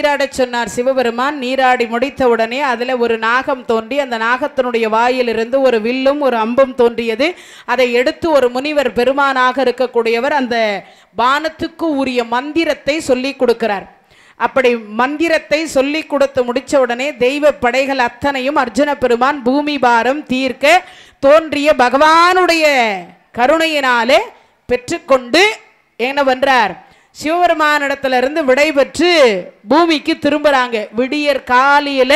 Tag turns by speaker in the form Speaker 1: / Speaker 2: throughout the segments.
Speaker 1: நீராடச் சொன்னார் சிவபெருமான். நீராடி முடித்த உடனே அதில் ஒரு நாகம் தோன்றி அந்த நாகத்தினுடைய வாயிலிருந்து ஒரு வில்லும் ஒரு அம்பும் தோன்றியது. அதை எடுத்து ஒரு முனிவர் பெருமானாக இருக்கக்கூடியவர் அந்த பானத்துக்கு உரிய மந்திரத்தை சொல்லி கொடுக்கிறார். அப்படி மந்திரத்தை சொல்லி கொடுத்து முடித்த உடனே தெய்வ படைகள் அத்தனையும் அர்ஜுன பெருமான் பூமி பாரம் தீர்க்க தோன்றிய பகவானுடைய கருணையினாலே பெற்றுக்கொண்டு என்ன பண்றார், சிவபெருமானிடத்திலிருந்து விடைபெற்று பூமிக்கு திரும்புறாங்க. விடியற் காலையில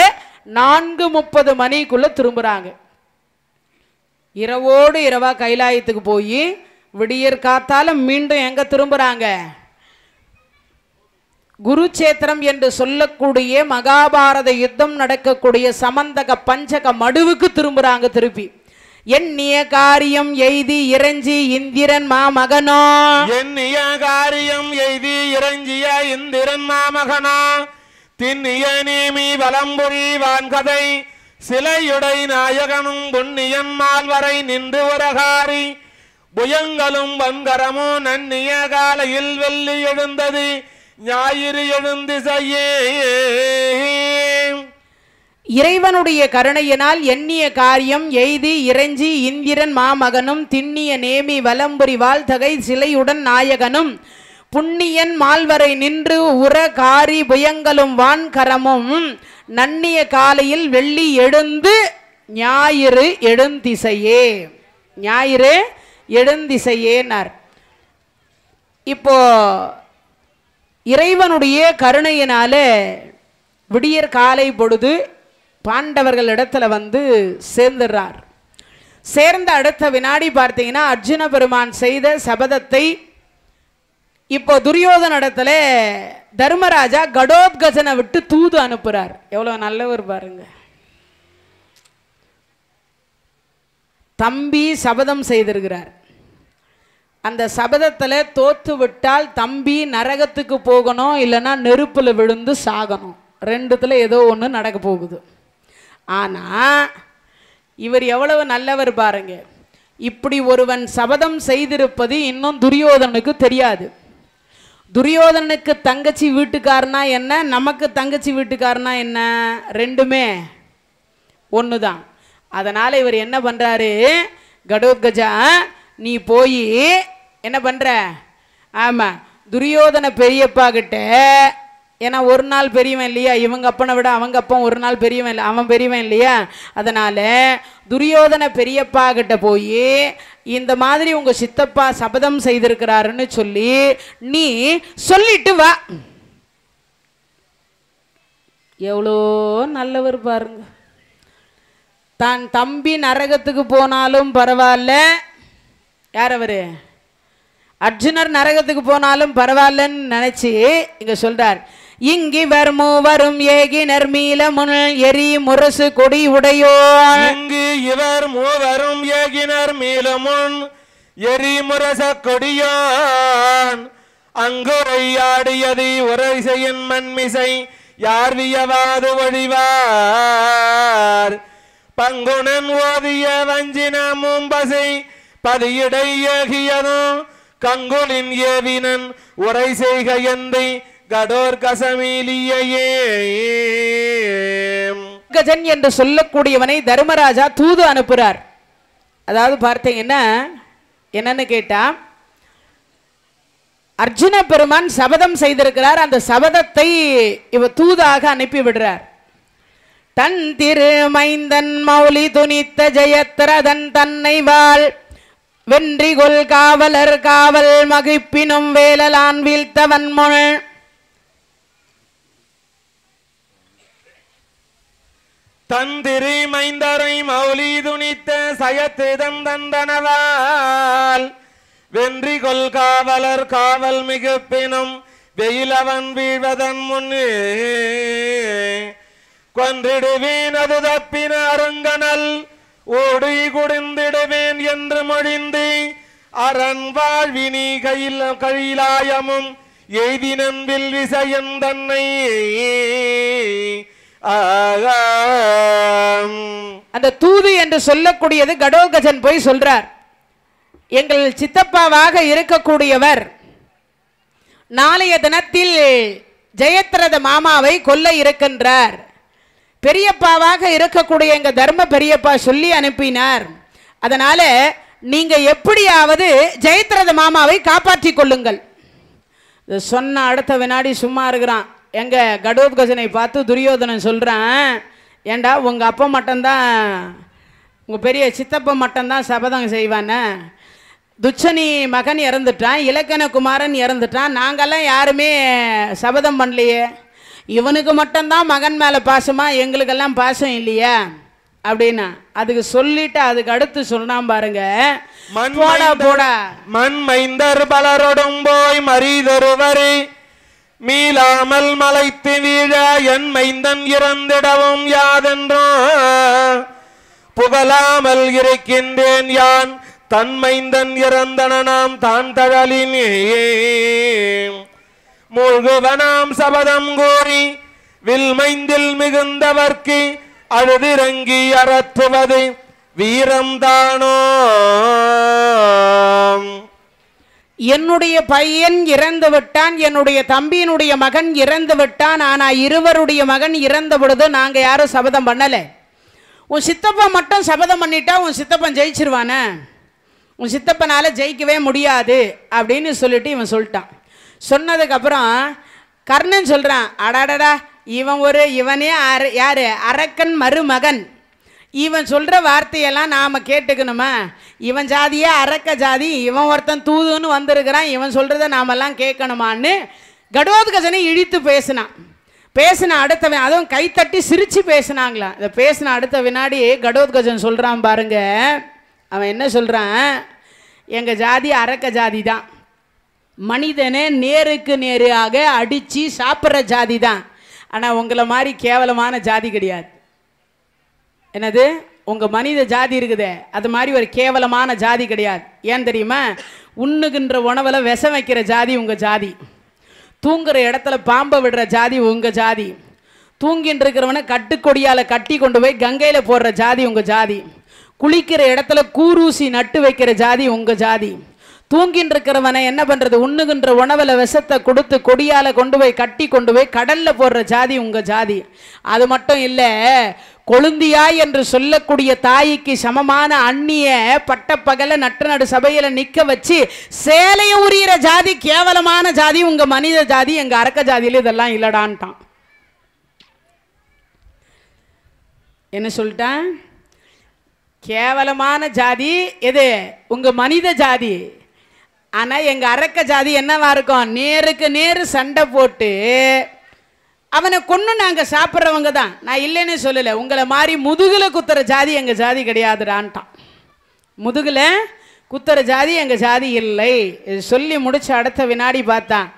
Speaker 1: 4:30 மணிக்குள்ள திரும்புறாங்க. இரவோடு இரவா கைலாயத்துக்கு போய் விடியற் காத்தால மீண்டும் எங்க திரும்புறாங்க, குருச்சேத்திரம் என்று சொல்லக்கூடிய மகாபாரத யுத்தம் நடக்கக்கூடிய சமந்தக பஞ்சக மடுவுக்கு திரும்புறாங்க. திருப்பி எண்ணிய காரியம் எய்தி இறைஞ்சி இந்திரன் மாமகனோ,
Speaker 2: எண்ணிய காரியம் எய்தி இறைஞ்சிய இந்திரன் மாமகனோ, திண்ணிய நேமி வலம்புரி வான்கதை சிலையுடை நாயகனும் புண்ணியன் மால்வரை நின்று உரகாரி புயங்களும் வன்கரமோ நன்னிய காலையில் வெள்ளி எழுந்தது ஞாயிறு எழுந்திசையே.
Speaker 1: இறைவனுடைய கருணையினால் எண்ணிய காரியம் எய்தி இறைஞ்சி இந்திரன் மாமகனும் திண்ணிய நேமி வலம்புரி வாழ்தகை சிலையுடன் நாயகனும் புண்ணியன் மால்வரை நின்று உர காரி புயங்களும் வான்கரமும் நன்னிய காலையில் வெள்ளி எழுந்து ஞாயிறு எழுந்திசையே. ஞாயிறு எழுந்திசையேனார். இப்போ இறைவனுடைய கருணையினால விடியற் காலை பொழுது பாண்டவர்கள் இடத்துல வந்து சேர்ந்துடுறார். சேர்ந்த அடுத்த வினாடி பார்த்தீங்கன்னா அர்ஜுன பெருமான் செய்த சபதத்தை இப்போ துரியோதன இடத்துல தர்மராஜா கடோத்கஜனை விட்டு தூது அனுப்புறார். எவ்வளவு நல்லவர் பாருங்க. தம்பி சபதம் செய்திருக்கிறார். அந்த சபதத்தில் தோத்து விட்டால் தம்பி நரகத்துக்கு போகணும், இல்லைன்னா நெருப்பில் விழுந்து சாகணும். ரெண்டுத்துல ஏதோ ஒன்று நடக்க போகுது. ஆனால் இவர் எவ்வளவு நல்லவர் பாருங்க. இப்படி ஒருவன் சபதம் செய்திருப்பது இன்னும் துரியோதனுக்கு தெரியாது. துரியோதனுக்கு தங்கச்சி வீட்டுக்காரனா என்ன, நமக்கு தங்கச்சி வீட்டுக்காரனா என்ன, ரெண்டுமே ஒன்று தான். அதனால் இவர் என்ன பண்ணுறாரு, கடோத்கஜா நீ போய் என்ன பண்ணுற, ஆமாம் துரியோதன பெரியப்பா கிட்ட, ஏன்னா ஒரு நாள் பெரியவன் இல்லையா, இவங்க அப்பனை விட அவங்க அப்பன் ஒரு நாள் பெரியவன் இல்லை, அவன் பெரியவன் இல்லையா, அதனால் துரியோதன பெரியப்பா கிட்ட போய் இந்த மாதிரி உங்கள் சித்தப்பா சபதம் செய்திருக்கிறாருன்னு சொல்லி நீ சொல்லிட்டு வா. எவ்வளோ நல்லவர் பாருங்க. தான் தம்பி நரகத்துக்கு போனாலும் பரவாயில்ல, யார் அவரு, அர்ஜுனர் நரகத்துக்கு போனாலும் பரவாயில்லன்னு நினைச்சு இங்க சொல்றார். இங்கிவர் மூவரும் ஏகினர் மீள முன் எரி முரசு கொடி உடையோ,
Speaker 2: இங்கு இவர் மூவரும் ஏகினர் மீள முன் எரி முரச கொடியோன் அங்குரையாடியது உரை செய்யின் மண்மிசை யார் வியவாது ஒழிவார் பங்குணன் ஓதிய வஞ்சின மூம்பசை பதியிடை ஏகியதும் கங்குலின் ஏவினன் உரை செய்க எந்தை கடோர் கசமீலியே.
Speaker 1: கஜன் என்று சொல்லக்கூடியவனை தர்மராஜா தூது அனுப்புறார். அதாவது பார்த்தீங்கன்னா என்னன்னு கேட்டா, அர்ஜுன பெருமான் சபதம் செய்திருக்கிறார். அந்த சபதத்தை இவ தூதாக அனுப்பி விடுறார். தன் திருமைந்தன் மௌலி துணித்த ஜெயத்ரதன் தன்னை வாழ் வென்றி கொள் காவலர் காவல் மகிப்பினும் வேலலான் வீழ்த்தவன் முள்
Speaker 2: தந்திரி மைந்தரை மௌலி துணித்த சயத்து தந்தனவால் வென்றி கொள் காவலர் காவல் மிகுப்பினும் வெயிலவன் வீழ்வதன் முன்னே கொன்றிடுவேன் அது தப்பின அருங்கனல் ஓடி குடிந்திடுவேன் என்று மொழிந்து அரண் வாழ்வினி கையிலாயமும் எய்தினன் வில் விசயன் தன்னை.
Speaker 1: அந்த தூது என்று சொல்லக்கூடியது கடோத்கஜன் போய் சொல்றார். எங்கள் சித்தப்பாவாக இருக்கக்கூடியவர் நாளைய தினத்தில் ஜெயத்ரத மாமாவை கொல்ல இருக்கின்றார். பெரியப்பாவாக இருக்கக்கூடிய எங்க தர்ம பெரியப்பா சொல்லி அனுப்பினார். அதனால நீங்க எப்படியாவது ஜெயத்ரத மாமாவை காப்பாற்றி கொள்ளுங்கள். சொன்ன அடுத்த வினாடி சும்மா இருக்கிறான். எங்க கடோத்கஜனை பார்த்து துரியோதனன் சொல்றான், ஏண்டா உங்க அப்பா மட்டும்தான், உங்க பெரிய சித்தப்பா மட்டும்தான் சபதம் செய்வானே, துச்சனி மகன் இறந்துட்டான், இலக்கண குமாரன் இறந்துட்டான், நாங்கெல்லாம் யாருமே சபதம் பண்ணலையே, இவனுக்கு மட்டும்தான் மகன் மேலே பாசமா, எங்களுக்கெல்லாம் பாசம் இல்லையா அப்படின்னா. அதுக்கு சொல்லிட்டு அதுக்கு அடுத்து சொன்னான் பாருங்க, போடா போடா
Speaker 2: மண் மைந்தர் பலரோடும் போய் மறிதொருவரை மீளாமல் மலைத்து வீழ என் மைந்தன் இறந்திடவும் யாதென்றோ புகழாமல் இருக்கின்றேன் யான் தன் மைந்தன் இறந்தன நாம் தான் தழலினே மூழ்குவனாம் சபதம் கூறி வில்மைந்தில் மிகுந்தவர்க்கு அழுதிறங்கி அறற்றுவது வீரம் தானோ.
Speaker 1: என்னுடைய பையன் இறந்து விட்டான், என்னுடைய தம்பியினுடைய மகன் இறந்து விட்டான், ஆனா இருவருடைய மகன் இறந்த பொழுது நாங்க யாரும் சபதம் பண்ணல. உன் சித்தப்பா மட்டும் சபதம் பண்ணிட்டா உன் சித்தப்பன் ஜெயிச்சிருவானே, உன் சித்தப்பனால ஜெயிக்கவே முடியாது அப்படின்னு சொல்லிட்டு இவன் சொல்லிட்டான். சொன்னதுக்கு அப்புறம் கர்ணன் சொல்றான், அடாடடா இவனே யாரு அரக்கன் மருமகன், இவன் சொல்ற வார்த்தையெல்லாம் நாம கேட்டுக்கணுமா, இவன் ஜாதியே அரக்க ஜாதி, இவன் ஒருத்தன் தூதுன்னு வந்திருக்கிறான், இவன் சொல்றத நாமெல்லாம் கேட்கணுமான்னு கடோத்கஜனை இழித்து பேசின அடுத்த அதுவும் கைத்தட்டி சிரிச்சு பேசினாங்களா. இதை பேசின அடுத்த வினாடி கடோத்கஜன் சொல்றான் பாருங்க, அவன் என்ன சொல்றான், எங்க ஜாதி அரக்க ஜாதி தான், மனிதனை நேருக்கு நேராக அடிச்சு சாப்பிட்ற ஜாதி தான், ஆனால் உங்களை மாதிரி கேவலமான ஜாதி கிடையாது. என்னது, உங்க மனித ஜாதி இருக்குதே அது மாதிரி ஒரு கேவலமான ஜாதி கிடையாது. ஏன் தெரியுமா, உண்ணுகின்ற உணவுல விஷம் வைக்கிற ஜாதி உங்க ஜாதி, தூங்குற இடத்துல பாம்பை விடுற ஜாதி உங்க ஜாதி, தூங்கின்னு இருக்கிறவனை கட்டுக்கொடியால கட்டி கொண்டு போய் கங்கையில போடுற ஜாதி உங்க ஜாதி, குளிக்கிற இடத்துல கூரூசி நட்டு வைக்கிற ஜாதி உங்க ஜாதி, தூங்கின்னு இருக்கிறவனை என்ன பண்றது, உண்ணுகின்ற உணவுல விஷத்தை கொடுத்து கொடியால கொண்டு போய் கட்டி கொண்டு போய் கடல்ல போடுற ஜாதி உங்க ஜாதி. அது மட்டும் இல்ல, கொழுந்தியாய் என்று சொல்லக்கூடிய தாய்க்கு சமமான அந்நிய பட்டப்பகல நட்டு நடு சபையில நிக்க வச்சு சேலைய உரியிற ஜாதி கேவலமான ஜாதி உங்க மனித ஜாதி, எங்க அரக்க ஜாதியில இதெல்லாம் இல்லடான்ட்டான். என்ன சொல்லிட்டான், கேவலமான ஜாதி எது, உங்க மனித ஜாதி, ஆனா எங்க அரக்க ஜாதி என்னவா இருக்கும், நேருக்கு நேரு சண்டை போட்டு அவனை கொண்டு நாங்க சாப்பிட்றவங்க தான், நான் இல்லைன்னு சொல்லலை, உங்களை மாதிரி முதுகுல குத்துற ஜாதி எங்க ஜாதி கிடையாதுடான்ட்டான். முதுகுல குத்துற ஜாதி எங்க ஜாதி இல்லை. சொல்லி முடிச்ச அடுத்த வினாடி பார்த்தான்,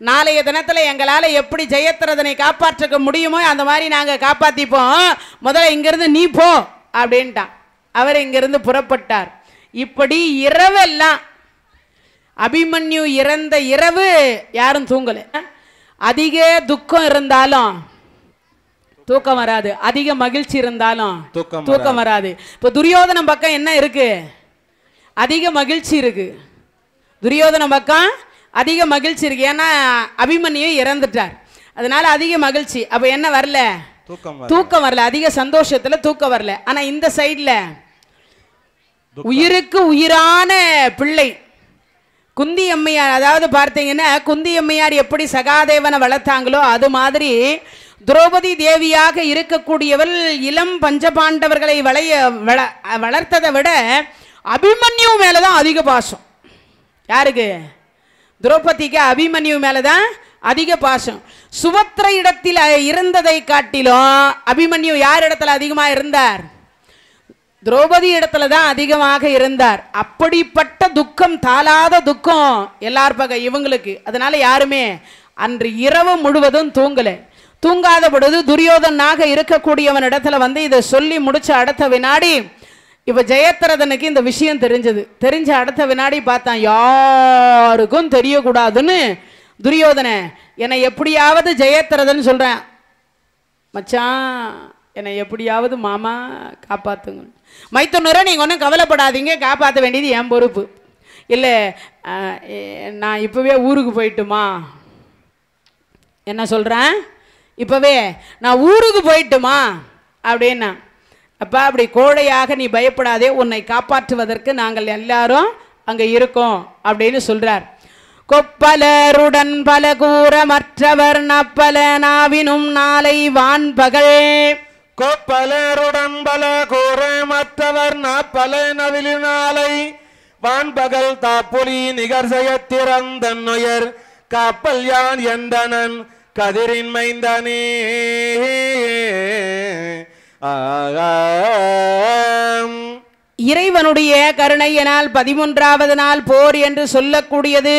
Speaker 1: நாளைய தினத்துல எங்களால எப்படி ஜெயத்ரதனை காப்பாற்ற முடியுமோ அந்த மாதிரி நாங்க காப்பாத்திப்போம், முதல்ல இங்கிருந்து நீ போ அப்படின்ட்டான். அவர் இங்கிருந்து புறப்பட்டார். இப்படி இரவெல்லாம் அபிமன்யு இறந்த இரவு யாரும் தூங்கல. அதிக துக்கம் இருந்தாலும் தூக்கம் வராது, அதிக மகிழ்ச்சி இருந்தாலும் தூக்கம் வராது. இப்ப துரியோதனம் பக்கம் என்ன இருக்கு, அதிக மகிழ்ச்சி இருக்கு. துரியோதனம் பக்கம் அதிக மகிழ்ச்சி இருக்கு, ஏன்னா அபிமன்யு இறந்துட்டார், அதனால அதிக மகிழ்ச்சி. அப்ப என்ன வரல, தூக்கம் வரல, அதிக சந்தோஷத்துல தூக்கம் வரல. ஆனா இந்த சைட்ல உயிருக்கு உயிரான பிள்ளை குந்தி அம்மையார், அதாவது பார்த்தீங்கன்னா குந்தி அம்மையார் எப்படி சகாதேவனை வளர்த்தாங்களோ அது மாதிரி திரௌபதி தேவியாக இருக்கக்கூடியவள் இளம் பஞ்சபாண்டவர்களை வளர்த்ததை விட அபிமன்யு மேலதான் அதிக பாசம். யாருக்கு, திரௌபதிக்கு அபிமன்யு மேலதான் அதிக பாசம். சுபத்திர இடத்தில் இருந்ததை காட்டிலும் அபிமன்யு யார் இடத்துல அதிகமா இருந்தார், திரௌபதி இடத்துல தான் அதிகமாக இருந்தார். அப்படிப்பட்ட துக்கம், தாளாத துக்கம் எல்லார் பக்கம் இவங்களுக்கு. அதனால யாருமே அன்று இரவு முழுவதும் தூங்கல. தூங்காத பொழுது துரியோதனாக இருக்கக்கூடியவன் இடத்துல வந்து இதை சொல்லி முடிச்ச அடுத்த வினாடி இப்ப ஜெயத்ரதனுக்கு இந்த விஷயம் தெரிஞ்சது. தெரிஞ்ச அடுத்த வினாடி பார்த்தான், யாருக்கும் தெரியக்கூடாதுன்னு துரியோதன என்னை எப்படியாவது ஜெயத்ரதன் சொல்றேன், மச்சான் என்னை எப்படியாவது மாமா காப்பாத்துங்க, மைத்துனரை நீங்கள் ஒன்றும் கவலைப்படாதீங்க, காப்பாற்ற வேண்டியது என் பொறுப்பு, இல்லை நான் இப்போவே ஊருக்கு போயிட்டுமா, என்ன சொல்கிறேன், இப்போவே நான் ஊருக்கு போயிட்டுமா அப்படின்னா, அப்பா அப்படி கோழையாக நீ பயப்படாதே, உன்னை காப்பாற்றுவதற்கு நாங்கள் எல்லாரும் அங்கே இருக்கோம் அப்படின்னு சொல்கிறார். கொப்பலருடன் பல கூற மற்றவர் நப்பல நாவினும் நாளை வான்பகல்.
Speaker 2: கொப்பலருடன் பல கூற மற்றவர் நாப்பல நவிலு நாளை வான்பகல் தாப்புலி நிகர் செய்யத்திறந்தன் உயர் காப்பல் யான் எந்தனன் கதிரின் மைந்தனே.
Speaker 1: இறைவனுடைய கருணையினால் 13வது நாள் போர் என்று சொல்லக்கூடியது.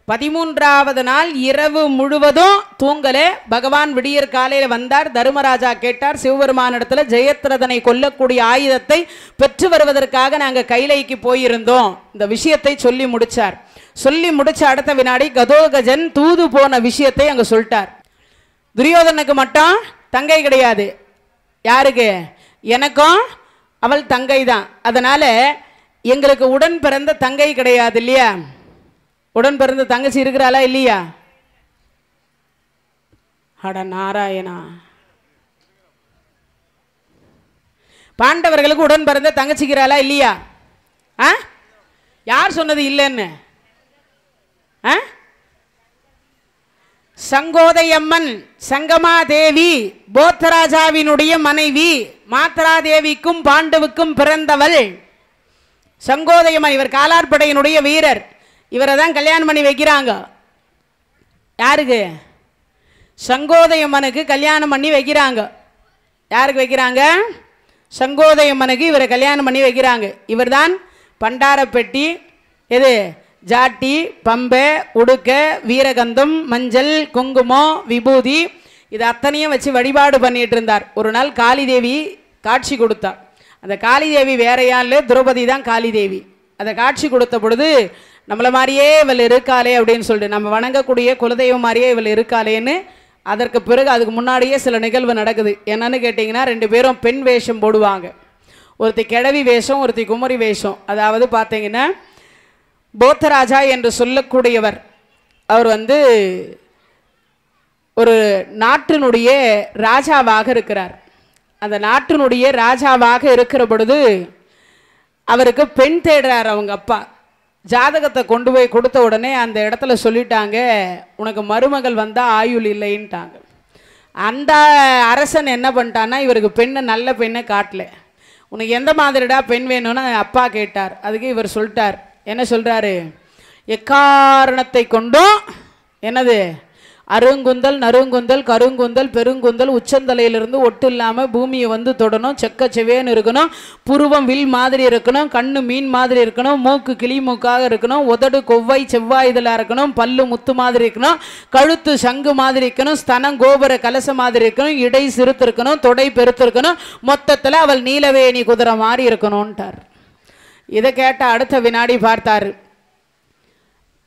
Speaker 1: 13வது நாள் இரவு முழுவதும் தூங்கலே. பகவான் விடியற் காலையில் வந்தார். தர்மராஜா கேட்டார், சிவபெருமானிடத்துல ஜெயத்ரதனை கொல்லக்கூடிய ஆயுதத்தை பெற்று வருவதற்காக நாங்கள் கைலைக்கு போயிருந்தோம், இந்த விஷயத்தை சொல்லி முடிச்சார். சொல்லி முடிச்ச அடுத்த வினாடி கதோகஜன் தூது போன விஷயத்தை அங்கே சொல்லிட்டார். துரியோதனுக்கு மட்டும் தங்கை கிடையாது. யாருக்கு? எனக்கும் அவள் தங்கை தான். அதனால எங்களுக்கு உடன் பிறந்த தங்கை கிடையாது இல்லையா? உடன் பிறந்த தங்கச்சி இருக்கிறாளா இல்லையா? அட நாராயணா, பாண்டவர்களுக்கு உடன் பிறந்த தங்கச்சிக்கிறாளா இல்லையா? யார் சொன்னது இல்லைன்னு? சங்கோதையம்மன் சங்கமாதேவி போத்தராஜாவினுடைய மனைவி, மாத்ராதேவிக்கும் பாண்டுவுக்கும் பிறந்தவள் சங்கோதையம்மன். இவர் காலாட்படையினுடைய வீரர். இவரை தான் கல்யாணம் பண்ணி வைக்கிறாங்க. யாருக்கு? சங்கோதையம்மனுக்கு கல்யாணம் பண்ணி வைக்கிறாங்க. யாருக்கு வைக்கிறாங்க? சங்கோதையம்மனுக்கு இவரை கல்யாணம் பண்ணி வைக்கிறாங்க. இவர் தான் பண்டாரப்பெட்டி, எது ஜாட்டி, பம்பை, உடுக்க, வீரகந்தம், மஞ்சள், குங்குமம், விபூதி, இது அத்தனையும் வச்சு வழிபாடு பண்ணிட்டு இருந்தார். ஒரு நாள் காளி தேவி காட்சி கொடுத்தார். அந்த காளி தேவி வேற யாரு? திரௌபதி தான் காளி தேவி. அதை காட்சி கொடுத்த பொழுது நம்மளை மாதிரியே இவள் இருக்காளே அப்படின்னு சொல்லிட்டு, நம்ம வணங்கக்கூடிய குலதெய்வம் மாதிரியே இவள் இருக்காளேன்னு, அதற்கு பிறகு அதுக்கு முன்னாடியே சில நிகழ்வு நடக்குது. என்னன்னு கேட்டிங்கன்னா, 2 பேரும் பெண் வேஷம் போடுவாங்க. ஒருத்தி கிழவி வேஷம், ஒருத்தி குமரி வேஷம். அதாவது பார்த்தீங்கன்னா, போத்தராஜா என்று சொல்லக்கூடியவர் அவர் ஒரு நாட்டினுடைய ராஜாவாக இருக்கிறார். அந்த நாட்டினுடைய ராஜாவாக இருக்கிற பொழுது அவருக்கு பெண் தேடுறார். அவங்க அப்பா ஜாதகத்தை கொண்டு போய் கொடுத்த உடனே அந்த இடத்துல சொல்லிட்டாங்க, உனக்கு மருமகள் வந்தால் ஆயுள் இல்லைன்ட்டாங்க. அந்த அரசன் என்ன பண்ணிட்டான்னா, இவருக்கு பெண்ணை நல்ல பெண்ணை காட்டல. உனக்கு எந்த மாதிரிடா பெண் வேணும்னு அப்பா கேட்டார். அதுக்கு இவர் சொல்லிட்டார். என்ன சொல்கிறாரு? எக்காரணத்தை கொண்டும் என்னது அருங்குந்தல், நறுங்குந்தல், கருங்குந்தல், பெருங்குந்தல், உச்சந்தலையிலிருந்து ஒட்டு இல்லாமல் பூமியை தொடணும், செக்க செவேன்னு இருக்கணும், புருவம் வில் மாதிரி இருக்கணும், கண்ணு மீன் மாதிரி இருக்கணும், மூக்கு கிளி மூக்காக இருக்கணும், உதடு கொவ்வாய் செவ்வாய் இதெல்லாம் இருக்கணும், பல்லு முத்து மாதிரி இருக்கணும், கழுத்து சங்கு மாதிரி இருக்கணும், ஸ்தனம் கோபுர கலச மாதிரி இருக்கணும், இடை சிறுத்து இருக்கணும், தொடை பெருத்து இருக்கணும், மொத்தத்தில் அவள் நீலவேணி குதிரை மாதிரி இருக்கணும்ட்டார். இதை கேட்ட அடுத்த வினாடி பார்த்தாரு.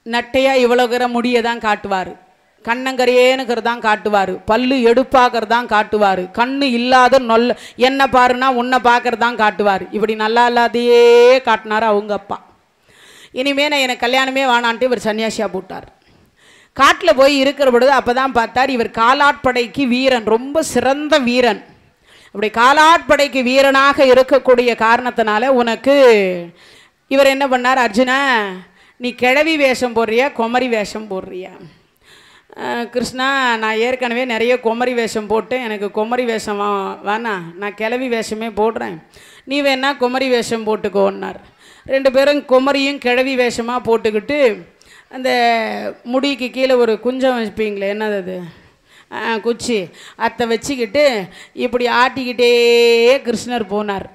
Speaker 1: நட்டையா இவ்வளோகிற முடியை தான் காட்டுவார், கண்ணங்கரையேனுக்கிறதான் காட்டுவார், பல்லு எடுப்பாக்கிறதான் காட்டுவார், கண்ணு இல்லாத நொல்ல என்ன பாருன்னா உன்னை பார்க்கறதான் காட்டுவார். இப்படி நல்லா இல்லாதையே காட்டினார் அவங்க அப்பா. இனிமே நான் எனக்கு கல்யாணமே வானான்ட்டு இவர் சன்னியாசியாக போட்டார். காட்டில் போய் இருக்கிற பொழுது அப்போ தான் பார்த்தார், இவர் காலாட்படைக்கு வீரன், ரொம்ப சிறந்த வீரன். அப்படி காலாட்படைக்கு வீரனாக இருக்கக்கூடிய காரணத்தினால உனக்கு இவர் என்ன பண்ணார், அர்ஜுனா நீ கிழவி வேஷம் போடுறியா குமரி வேஷம் போடுறியா? கிருஷ்ணா நான் ஏற்கனவே நிறைய குமரி வேஷம் போட்டு எனக்கு குமரி வேஷம் வேணாம், நான் கிழவி வேஷமே போடுறேன், நீ வேணா குமரி வேஷம் போட்டுக்கோன்னார். 2 பேரும் குமரியும் கிழவி வேஷமாக போட்டுக்கிட்டு அந்த முடிக்கு கீழே ஒரு குஞ்சம் வச்சுப்பீங்களே, என்னது அது, குச்சி, அதை வச்சுக்கிட்டு இப்படி ஆட்டிக்கிட்டே கிருஷ்ணர் போனார்.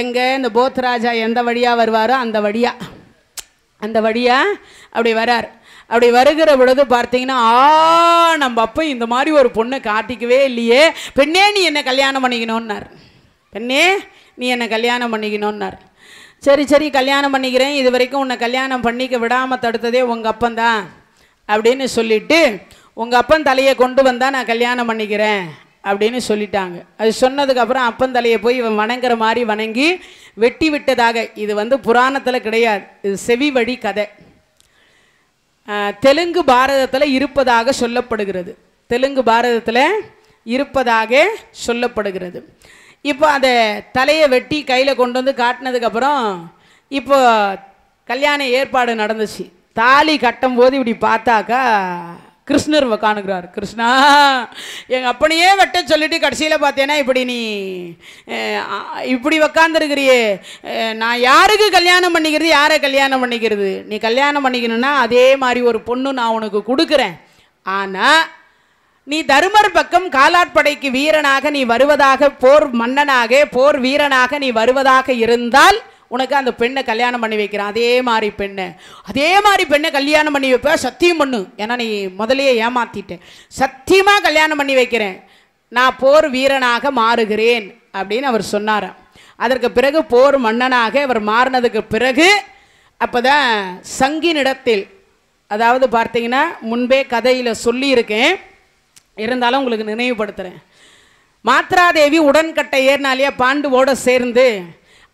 Speaker 1: எங்கே இந்த போத்தராஜா எந்த வழியாக வருவாரோ அந்த வழியாக அப்படி வரார். அப்படி வருகிற பொழுது பார்த்தீங்கன்னா, நம்ம அப்போ இந்த மாதிரி ஒரு பொண்ணை காட்டிக்கவே இல்லையே, பெண்ணே நீ என்னை கல்யாணம் பண்ணிக்கணும்னார். பெண்ணே நீ என்னை கல்யாணம் பண்ணிக்கணும்னார். சரி சரி கல்யாணம் பண்ணிக்கிறேன், இது வரைக்கும் உன்னை கல்யாணம் பண்ணிக்க விடாமல் தடுத்ததே உங்கள் அப்பந்தான் அப்படின்னு சொல்லிவிட்டு, உங்கள் அப்பன் தலையை கொண்டு வந்தால் நான் கல்யாணம் பண்ணிக்கிறேன் அப்படின்னு சொல்லிட்டாங்க. அது சொன்னதுக்கப்புறம் அப்பன் தலையை போய் இவன் வணங்குற மாதிரி வணங்கி வெட்டி விட்டதாக. இது புராணத்தில் கிடையாது, இது செவி வழி கதை. தெலுங்கு பாரதத்தில் இருப்பதாக சொல்லப்படுகிறது. தெலுங்கு பாரதத்தில் இருப்பதாக சொல்லப்படுகிறது. இப்போ அதை தலையை வெட்டி கையில் கொண்டு வந்து காட்டினதுக்கப்புறம் இப்போ கல்யாண ஏற்பாடு நடந்துச்சு. தாலி கட்டும் போது இப்படி பார்த்தாக்கா கிருஷ்ணர் உக்காணுக்கிறார். கிருஷ்ணா எங்கள் அப்பனையே வெட்ட சொல்லிட்டு கடைசியில் பார்த்தேன்னா இப்படி நீ இப்படி உக்காந்துருக்கிறியே, நான் யாருக்கு கல்யாணம் பண்ணிக்கிறது, யாரை கல்யாணம் பண்ணிக்கிறது? நீ கல்யாணம் பண்ணிக்கணும்னா அதே மாதிரி ஒரு பொண்ணு நான் உனக்கு கொடுக்குறேன். ஆனால் நீ தருமர் பக்கம் காலாட்படைக்கு வீரனாக நீ வருவதாக, போர் மன்னனாக போர் வீரனாக நீ வருவதாக இருந்தால் உனக்கு அந்த பெண்ணை கல்யாணம் பண்ணி வைக்கிறான். அதே மாதிரி பெண்ணை கல்யாணம் பண்ணி வைப்ப, சத்தியம் பண்ணு. ஏன்னா நீ முதலையே ஏமாத்திட்டேன். சத்தியமாக கல்யாணம் பண்ணி வைக்கிறேன், நான் போர் வீரனாக மாறுகிறேன் அப்படின்னு அவர் சொன்னாராம். அதற்கு பிறகு போர் மன்னனாக அவர் மாறினதுக்கு பிறகு அப்போதான் சங்கினிடத்தில், அதாவது பார்த்தீங்கன்னா முன்பே கதையில் சொல்லியிருக்கேன், இருந்தாலும் உங்களுக்கு நினைவுபடுத்துகிறேன். மாத்ராதேவி உடன்கட்டை ஏறினாலேயே பாண்டுவோட சேர்ந்து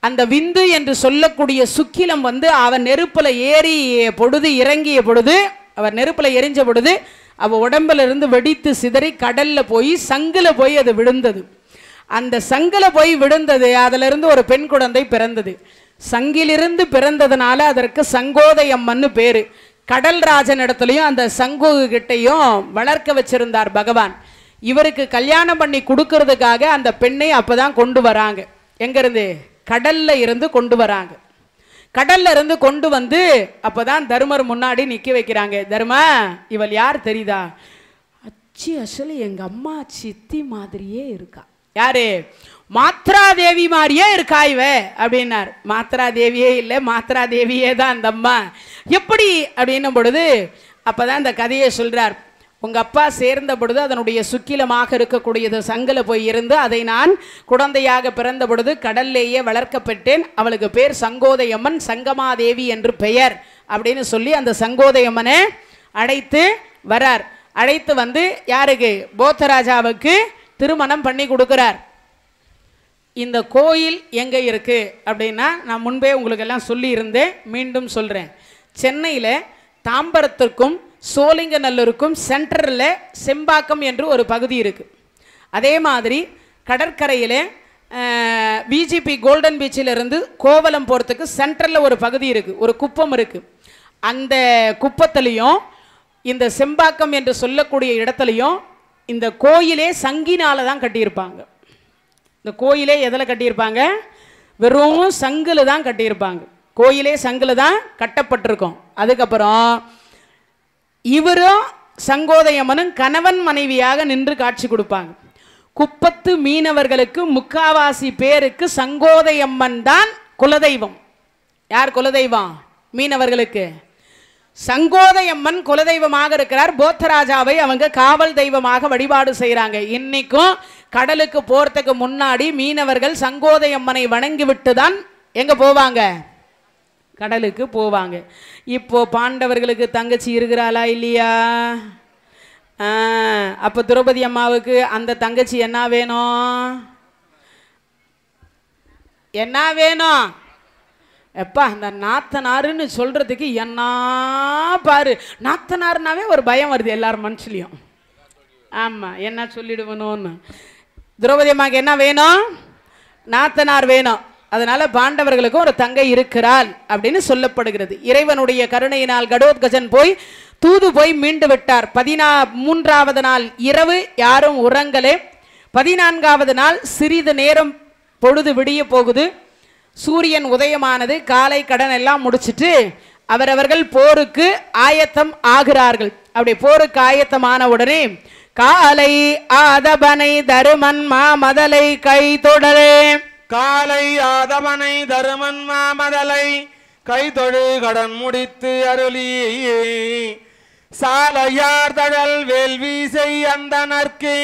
Speaker 1: அந்த விந்து என்று சொல்லக்கூடிய சுக்கிலம் வந்து அவன் நெருப்பில் ஏறிய பொழுது, இறங்கிய பொழுது, அவர் நெருப்பில் எரிஞ்ச பொழுது அவள் உடம்புல இருந்து வெடித்து சிதறி கடலில் போய் சங்கில் போய் அது விழுந்தது. அந்த சங்கில் போய் விழுந்தது, அதிலிருந்து ஒரு பெண் குழந்தை பிறந்தது. சங்கிலிருந்து பிறந்ததுனால அதற்கு சங்கோதையம்மன்னு பேர். கடல்ராஜன் இடத்துலையும் அந்த சங்கு கிட்டையும் வளர்க்க வச்சிருந்தார் பகவான். இவருக்கு கல்யாணம் பண்ணி கொடுக்கறதுக்காக அந்த பெண்ணை அப்போதான் கொண்டு வராங்க. எங்கேருந்து? கடல்ல இருந்து கொண்டு வராங்க. கடல்ல இருந்து கொண்டு வந்து அப்போதான் தருமர் முன்னாடி நிற்க வைக்கிறாங்க. தர்மா, இவள் யார் தெரியுதா? அச்சி அசல் எங்க அம்மா சித்தி மாதிரியே இருக்கா. யாரு? மாத்ராதேவி மாதிரியே இருக்கா இவ அப்படின்னார். மாத்ராதேவியே இல்லை, மாத்ராதேவியே தான் அந்த அம்மா. எப்படி அப்படின்னும் பொழுது அப்போதான் இந்த கதையை சொல்றார். உங்கள் அப்பா சேர்ந்த பொழுது அதனுடைய சுக்கிலமாக இருக்கக்கூடியது சங்கில் போய் இருந்து அதை நான் குழந்தையாக பிறந்த பொழுது கடல்லேயே வளர்க்கப்பட்டேன். அவளுக்கு பேர் சங்கோதையம்மன், சங்கமாதேவி என்று பெயர் அப்படின்னு சொல்லி அந்த சங்கோதையம்மனை அழைத்து வரார். அழைத்து வந்து யாருக்கு? போத்தராஜாவுக்கு திருமணம் பண்ணி கொடுக்குறார். இந்த கோயில் எங்கே இருக்குது அப்படின்னா, நான் முன்பே உங்களுக்கு எல்லாம் சொல்லியிருந்தேன், மீண்டும் சொல்கிறேன். சென்னையில் தாம்பரத்திற்கும் சோழிங்கநல்லூருக்கும் சென்டரில் செம்பாக்கம் என்று ஒரு பகுதி இருக்குது. அதே மாதிரி கடற்கரையில் பிஜிபி கோல்டன் பீச்சிலிருந்து கோவலம் போகிறதுக்கு சென்டரில் ஒரு பகுதி இருக்குது, ஒரு குப்பம் இருக்குது. அந்த குப்பத்துலேயும் இந்த செம்பாக்கம் என்று சொல்லக்கூடிய இடத்துலையும் இந்த கோயிலே சங்கினால தான் கட்டியிருப்பாங்க. இந்த கோயிலே எதில் கட்டியிருப்பாங்க? வெறும் சங்கில் தான் கட்டியிருப்பாங்க. கோயிலே சங்கில் தான் கட்டப்பட்டிருக்கும். அதுக்கப்புறம் இவரும் சங்கோதையம்மனும் கணவன் மனைவியாக நின்று காட்சி கொடுப்பாங்க. குப்பத்து மீனவர்களுக்கு முக்காவாசி பேருக்கு சங்கோதையம்மன் தான் குலதெய்வம். யார் குலதெய்வம்? மீனவர்களுக்கு சங்கோதையம்மன் குலதெய்வமாக இருக்கிறார். போத்தராஜாவை அவங்க காவல் தெய்வமாக வழிபாடு செய்கிறாங்க. இன்னைக்கும் கடலுக்கு போகிறதுக்கு முன்னாடி மீனவர்கள் சங்கோதையம்மனை வணங்கிவிட்டு தான் எங்கே போவாங்க? கடலுக்கு போவாங்க. இப்போ பாண்டவர்களுக்கு தங்கச்சி இருக்கிறாளா இல்லையா? அப்போ திரௌபதி அம்மாவுக்கு அந்த தங்கச்சி என்ன வேணும்? என்ன வேணும்? எப்பா அந்த நாத்தனாருன்னு சொல்றதுக்கு என்ன பாரு, நாத்தனாருனாவே ஒரு பயம் வருது எல்லாரும் மனுஷலையும். ஆமா, என்ன சொல்லிடுவனோன்னு. திரௌபதி அம்மாவுக்கு என்ன வேணும்? நாத்தனார் வேணும். அதனால பாண்டவர்களுக்கும் ஒரு தங்கை இருக்கிறாள் அப்படின்னு சொல்லப்படுகிறது. இறைவனுடைய கருணையினால் கடோத்கஜன் போய் தூது போய் மீண்டு விட்டார். 13வது நாள் இரவு யாரும் உறங்கலே. 14வது நாள் சிறிது நேரம் பொழுது விடிய போகுது. சூரியன் உதயமானது. காலை கடன் எல்லாம் முடிச்சிட்டு அவரவர்கள் போருக்கு ஆயத்தம் ஆகிறார்கள். அப்படி போருக்கு ஆயத்தமான உடனே காலை ஆதபனை தருமன் மாமதலை கை தொடரே.
Speaker 2: காலை ஆதவனை தருமன் மாமதலை கைதொழு கடன் முடித்து அருளி சாலையார் தழல் வேள்வீசை அந்தனர்க்கு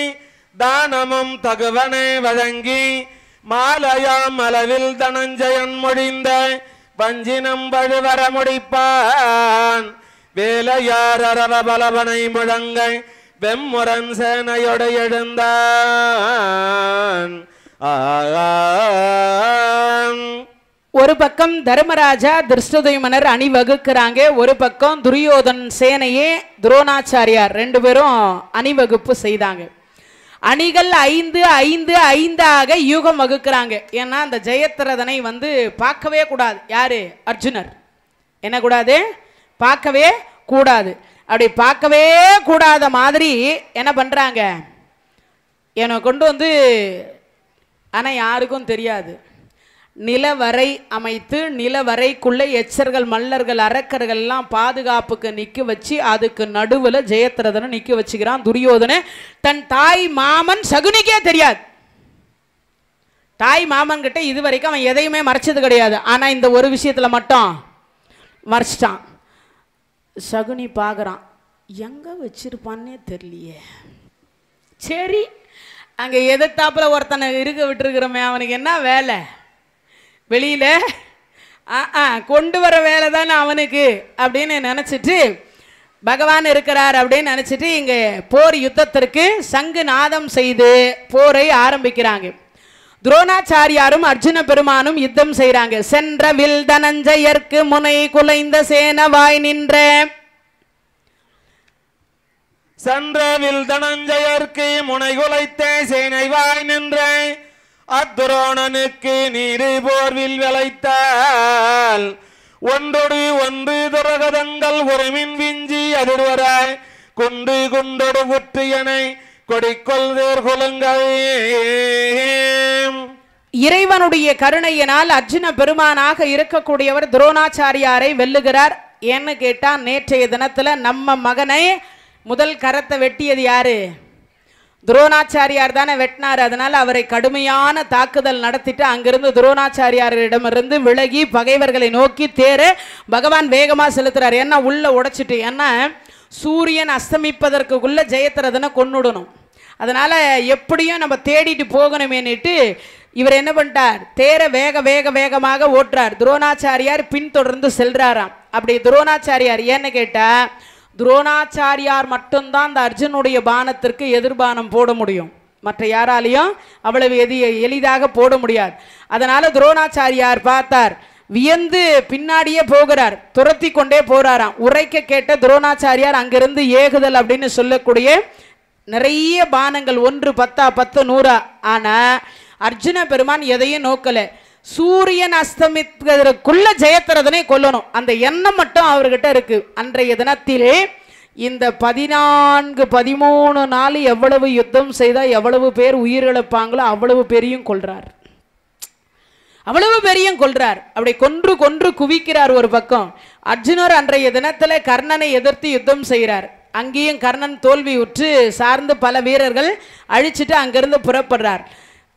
Speaker 2: தானமும் தகுவனை வழங்கி மாலையாம் அளவில் தனஞ்சயன் முடிந்த வஞ்சினம் வழுவர முடிப்பான் வேலையார் அரவ பலவனை முழங்க வெம்முரன் சேனையோடு எழுந்தான்.
Speaker 1: ஒரு பக்கம் தர்மராஜா திருஷ்டதுயுமனர் அணிவகுக்கிறாங்க, ஒரு பக்கம் துரியோதன் சேனையே துரோணாச்சாரியார் ரெண்டு பேரும் அணிவகுப்பு செய்தாங்க. அணிகள் 5 5 5 யூகம் வகுக்கிறாங்க. ஏன்னா அந்த ஜெயத்ரதனை வந்து பார்க்கவே கூடாது. யாரு? அர்ஜுனர். என்ன கூடாது? பார்க்கவே கூடாது. அப்படி பார்க்கவே கூடாத மாதிரி என்ன பண்றாங்க, என்னை கொண்டு வந்து, ஆனால் யாருக்கும் தெரியாது, நிலவரை அமைத்து நிலவரைக்குள்ள எச்சர்கள் மல்லர்கள் அரக்கர்கள் எல்லாம் பாதுகாப்புக்கு நிற்க வச்சு அதுக்கு நடுவில் ஜெயத்ரதனை நிற்க வச்சுக்கிறான் துரியோதனை. தன் தாய் மாமன் சகுனிக்கே தெரியாது. தாய் மாமன் கிட்ட இது வரைக்கும் அவன் எதையுமே மறைச்சது கிடையாது. ஆனால் இந்த ஒரு விஷயத்துல மட்டும் மறைச்சிட்டான். சகுனி பார்க்குறான், எங்க வச்சிருப்பான்னே தெரியலையே. சரி, அங்கே எதிர்த்தாப்புல ஒருத்தனை இருக்க விட்டுருக்கிறோமே, அவனுக்கு என்ன வேலை? வெளியில் கொண்டு வர வேலை தானே அவனுக்கு அப்படின்னு நினச்சிட்டு பகவான் இருக்கிறார் அப்படின்னு நினச்சிட்டு இங்கே போர் யுத்தத்திற்கு சங்கு நாதம் செய்து போரை ஆரம்பிக்கிறாங்க. துரோணாச்சாரியாரும் அர்ஜுன பெருமானும் யுத்தம் செய்கிறாங்க. சென்ற வில் தனஞ்சயர்க்கு முனை குலைந்த சேனவாய் நின்ற,
Speaker 2: சென்றவில் தனஞ்சயர்க்கு முனை குலைத்த சேனைவாய் நின்ற, அத்துரோணனுக்கு நீரு போர்வில் விளைத்தால் ஒன்றொடு ஒன்று துரகதங்கள் ஒருமின் விஞ்சி அதிர்வர குண்டு குண்டொடு புற்றியனை கொடிக்கொள்வேர் குலங்கள்.
Speaker 1: இறைவனுடைய கருணையினால் அர்ஜுன பெருமானாக இருக்கக்கூடியவர் துரோணாச்சாரியாரை வெல்லுகிறார். ஏன்னு கேட்டா, நேற்றைய தினத்துல நம்ம மகனை முதல் கரத்தை வெட்டியது யாரு? துரோணாச்சாரியார் தானே வெட்டினார். அதனால அவரை கடுமையான தாக்குதல் நடத்திட்டு அங்கிருந்து துரோணாச்சாரியாரிடமிருந்து விலகி பகைவர்களை நோக்கி தேர பகவான் வேகமா செலுத்துறார். ஏன்னா உள்ள உடைச்சிட்டு, ஏன்னா சூரியன் அஸ்தமிப்பதற்குள்ள ஜெயத்ரதனை கொன்னுடணும். அதனால எப்படியும் நம்ம தேடிட்டு போகணுமேனிட்டு இவர் என்ன பண்ணிட்டார், தேர வேக வேக வேகமாக ஓட்டுறார். துரோணாச்சாரியார் பின்தொடர்ந்து செல்றாராம். அப்படி துரோணாச்சாரியார், ஏன்னு கேட்டா துரோணாச்சாரியார் மட்டும்தான் அந்த அர்ஜுனுடைய பானத்திற்கு எதிர்பானம் போட முடியும். மற்ற யாராலையும் அவ்வளவு எளிதாக போட முடியாது. அதனால துரோணாச்சாரியார் பார்த்தார், வியந்து பின்னாடியே போகிறார், துரத்தி கொண்டே போறாராம். உரைக்க கேட்ட துரோணாச்சாரியார் அங்கிருந்து ஏகுதல் அப்படின்னு சொல்லக்கூடிய நிறைய பானங்கள், 1 10 10 100. ஆனா அர்ஜுன பெருமான் எதையும் நோக்கல. சூரியன் அஸ்தமிப்பதற்குள்ள ஜெயத்ரதனை கொல்லணும், அந்த எண்ணம் மட்டும் அவர்கிட்ட இருக்கு. அன்றைய தினத்திலே இந்த 14 13 நாள் எவ்வளவு யுத்தம் செய்தா எவ்வளவு பேர் உயிரிழப்பாங்களோ அவ்வளவு பேரையும் கொல்றார், அவ்வளவு பேரையும் கொல்றார். அப்படி கொன்று கொன்று குவிக்கிறார். ஒரு பக்கம் அர்ஜுனர் அன்றைய தினத்துல கர்ணனை எதிர்த்து யுத்தம் செய்கிறார். அங்கேயும் கர்ணன் தோல்வி உற்று சார்ந்து பல வீரர்கள் அழிச்சிட்டு அங்கிருந்து புறப்படுறார்.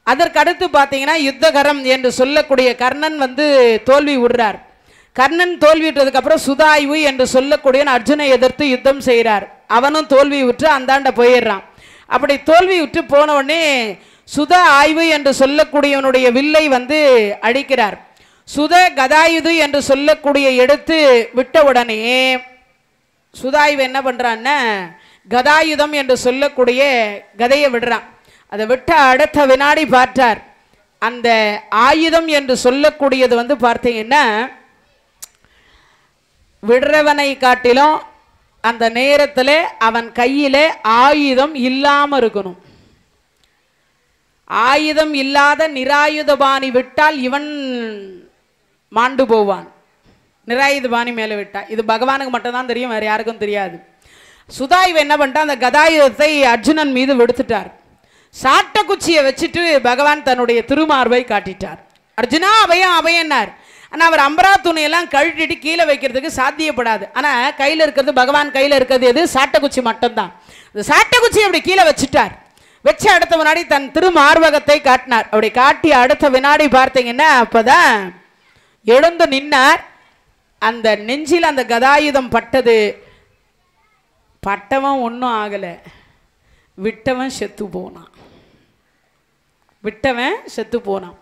Speaker 1: அதற்கடுத்து பார்த்தீங்கன்னா யுத்தகரம் என்று சொல்லக்கூடிய கர்ணன் வந்து தோல்வி விடுறார். கர்ணன் தோல்வி விட்டதுக்கு அப்புறம் சுதாய்வு என்று சொல்லக்கூடிய அர்ஜுனை எதிர்த்து யுத்தம் செய்கிறார். அவனும் தோல்வி விட்டு அந்தாண்ட போயிடுறான். அப்படி தோல்வி விட்டு போன உடனே சுத ஆய்வு என்று சொல்லக்கூடியவனுடைய வில்லை வந்து அழிக்கிறார். சுத கதாயுது என்று சொல்லக்கூடிய எடுத்து விட்ட உடனே சுதாய்வு என்ன பண்றான்னா கதாயுதம் என்று சொல்லக்கூடிய கதையை விடுறான். அதை விட்ட அடுத்த வினாடி பார்த்தார், அந்த ஆயுதம் என்று சொல்லக்கூடியது வந்து பார்த்தீங்கன்னா விடுறவனை காட்டிலும் அந்த நேரத்தில் அவன் கையில் ஆயுதம் இல்லாமல் இருக்கணும். ஆயுதம் இல்லாத நிராயுதபாணி விட்டால் இவன் மாண்டு போவான். நிராயுதபாணி மேலே விட்டா இது பகவானுக்கு மட்டும்தான் தெரியும், வேறு யாருக்கும் தெரியாது. சுதாய்வு என்ன பண்ணிட்டா, அந்த கதாயுதத்தை அர்ஜுனன் மீது விடுத்துட்டார். சாட்ட குச்சியை வச்சுட்டு பகவான் தன்னுடைய திருமார்பை காட்டிட்டார். அர்ஜுனா அபயம் அபயன்னார். ஆனால் அவர் அம்பரா துணியெல்லாம் கழட்டிட்டு கீழே வைக்கிறதுக்கு சாத்தியப்படாது. ஆனால் கையில் இருக்கிறது, பகவான் கையில் இருக்கிறது எது? சாட்டக்குச்சி மட்டும்தான். இந்த சாட்டக்குச்சி அப்படி கீழே வச்சுட்டார். வச்ச அடுத்த வினாடி தன் திருமார்பகத்தை காட்டினார். அப்படி காட்டி அடுத்த வினாடி பார்த்தீங்கன்னா அப்போதான் எழுந்து நின்னார். அந்த நெஞ்சில் அந்த கதாயுதம் பட்டது. பட்டவன் ஒன்றும் ஆகலை, விட்டவன் செத்து போனான். விட்டவன் செத்து போனான்.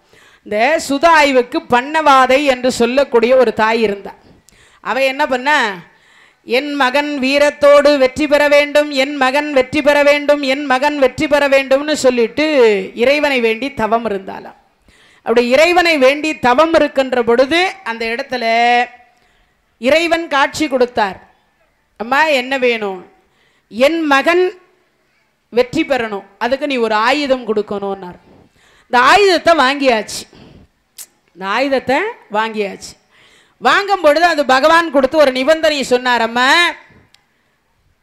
Speaker 1: இந்த சுதாய்வுக்கு பண்ணவாதை என்று சொல்லக்கூடிய ஒரு தாய் இருந்தார். அவ என்ன பண்ண, என் மகன் வீரத்தோடு வெற்றி பெற வேண்டும், என் மகன் வெற்றி பெற வேண்டும், என் மகன் வெற்றி பெற வேண்டும்னு சொல்லிட்டு இறைவனை வேண்டி தவம் இருந்தாளாம். அப்படி இறைவனை வேண்டி தவம் இருக்கின்ற பொழுது அந்த இடத்துல இறைவன் காட்சி கொடுத்தார். அம்மா என்ன வேணும்? என் மகன் வெற்றி பெறணும், அதுக்கு நீ ஒரு ஆயுதம் கொடுக்கணும்னார். இந்த ஆயுதத்தை வாங்கியாச்சு. வாங்கும் பொழுது அது பகவான் கொடுத்து ஒரு நிபந்தனை சொன்னார். அம்மா,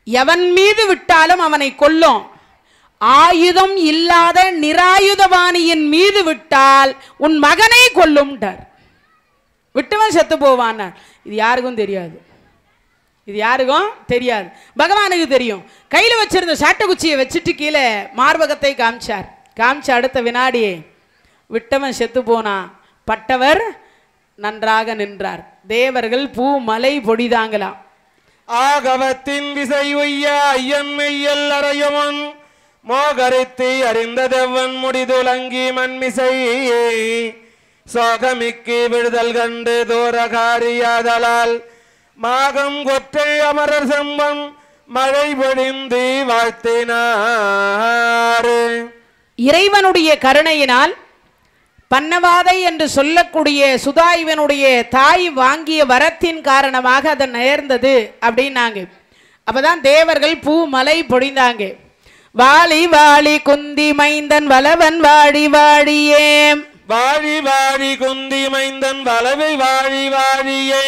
Speaker 1: எவன் மீது விட்டாலும் அவனை கொல்லும், ஆயுதம் இல்லாத நிராயுதபாணியின் மீது விட்டால் உன் மகனை கொல்லும்ட்டார். விட்டவன் செத்து போவான். இது யாருக்கும் தெரியாது, பகவானுக்கு தெரியும். கையில் வச்சிருந்த சாட்டக்குச்சியை வச்சுட்டு கீழே மார்பகத்தை காமிச்ச அடுத்த வினாடி விட்டவன் செத்து போனா, பட்டவர் நன்றாக நின்றார். தேவர்கள் பூ மலை பொடிதாங்களாம்.
Speaker 2: ஆகவத்தின் விசை உய்ய ஐயன் மெய்யல் அறையவன் மோகரித்து அறிந்ததெவன் முடிதுலங்கி மண்மிசை சோகமிக்கு விடுதல் கண்டு தூரகாரியாதலால் மாகம் கொற்றை அமரர் செம்பன் மழை பொழிந்து வாழ்த்தினார்.
Speaker 1: இறைவனுடைய கருணையினால் பன்னவாதை என்று சொல்லக்கூடிய சுதாயுவனுடைய தாய் வாங்கிய வரத்தின் காரணமாக அது நேர்ந்தது அப்படின்னாங்க. அப்பதான் தேவர்கள் பூ மலை பொழிந்தாங்க. வாழி வாழி குந்தி மைந்தன் வளவன் வாழி வாழியே,
Speaker 2: வாழி வாழி குந்தி மைந்தன் வளவை வாழி வாழியே,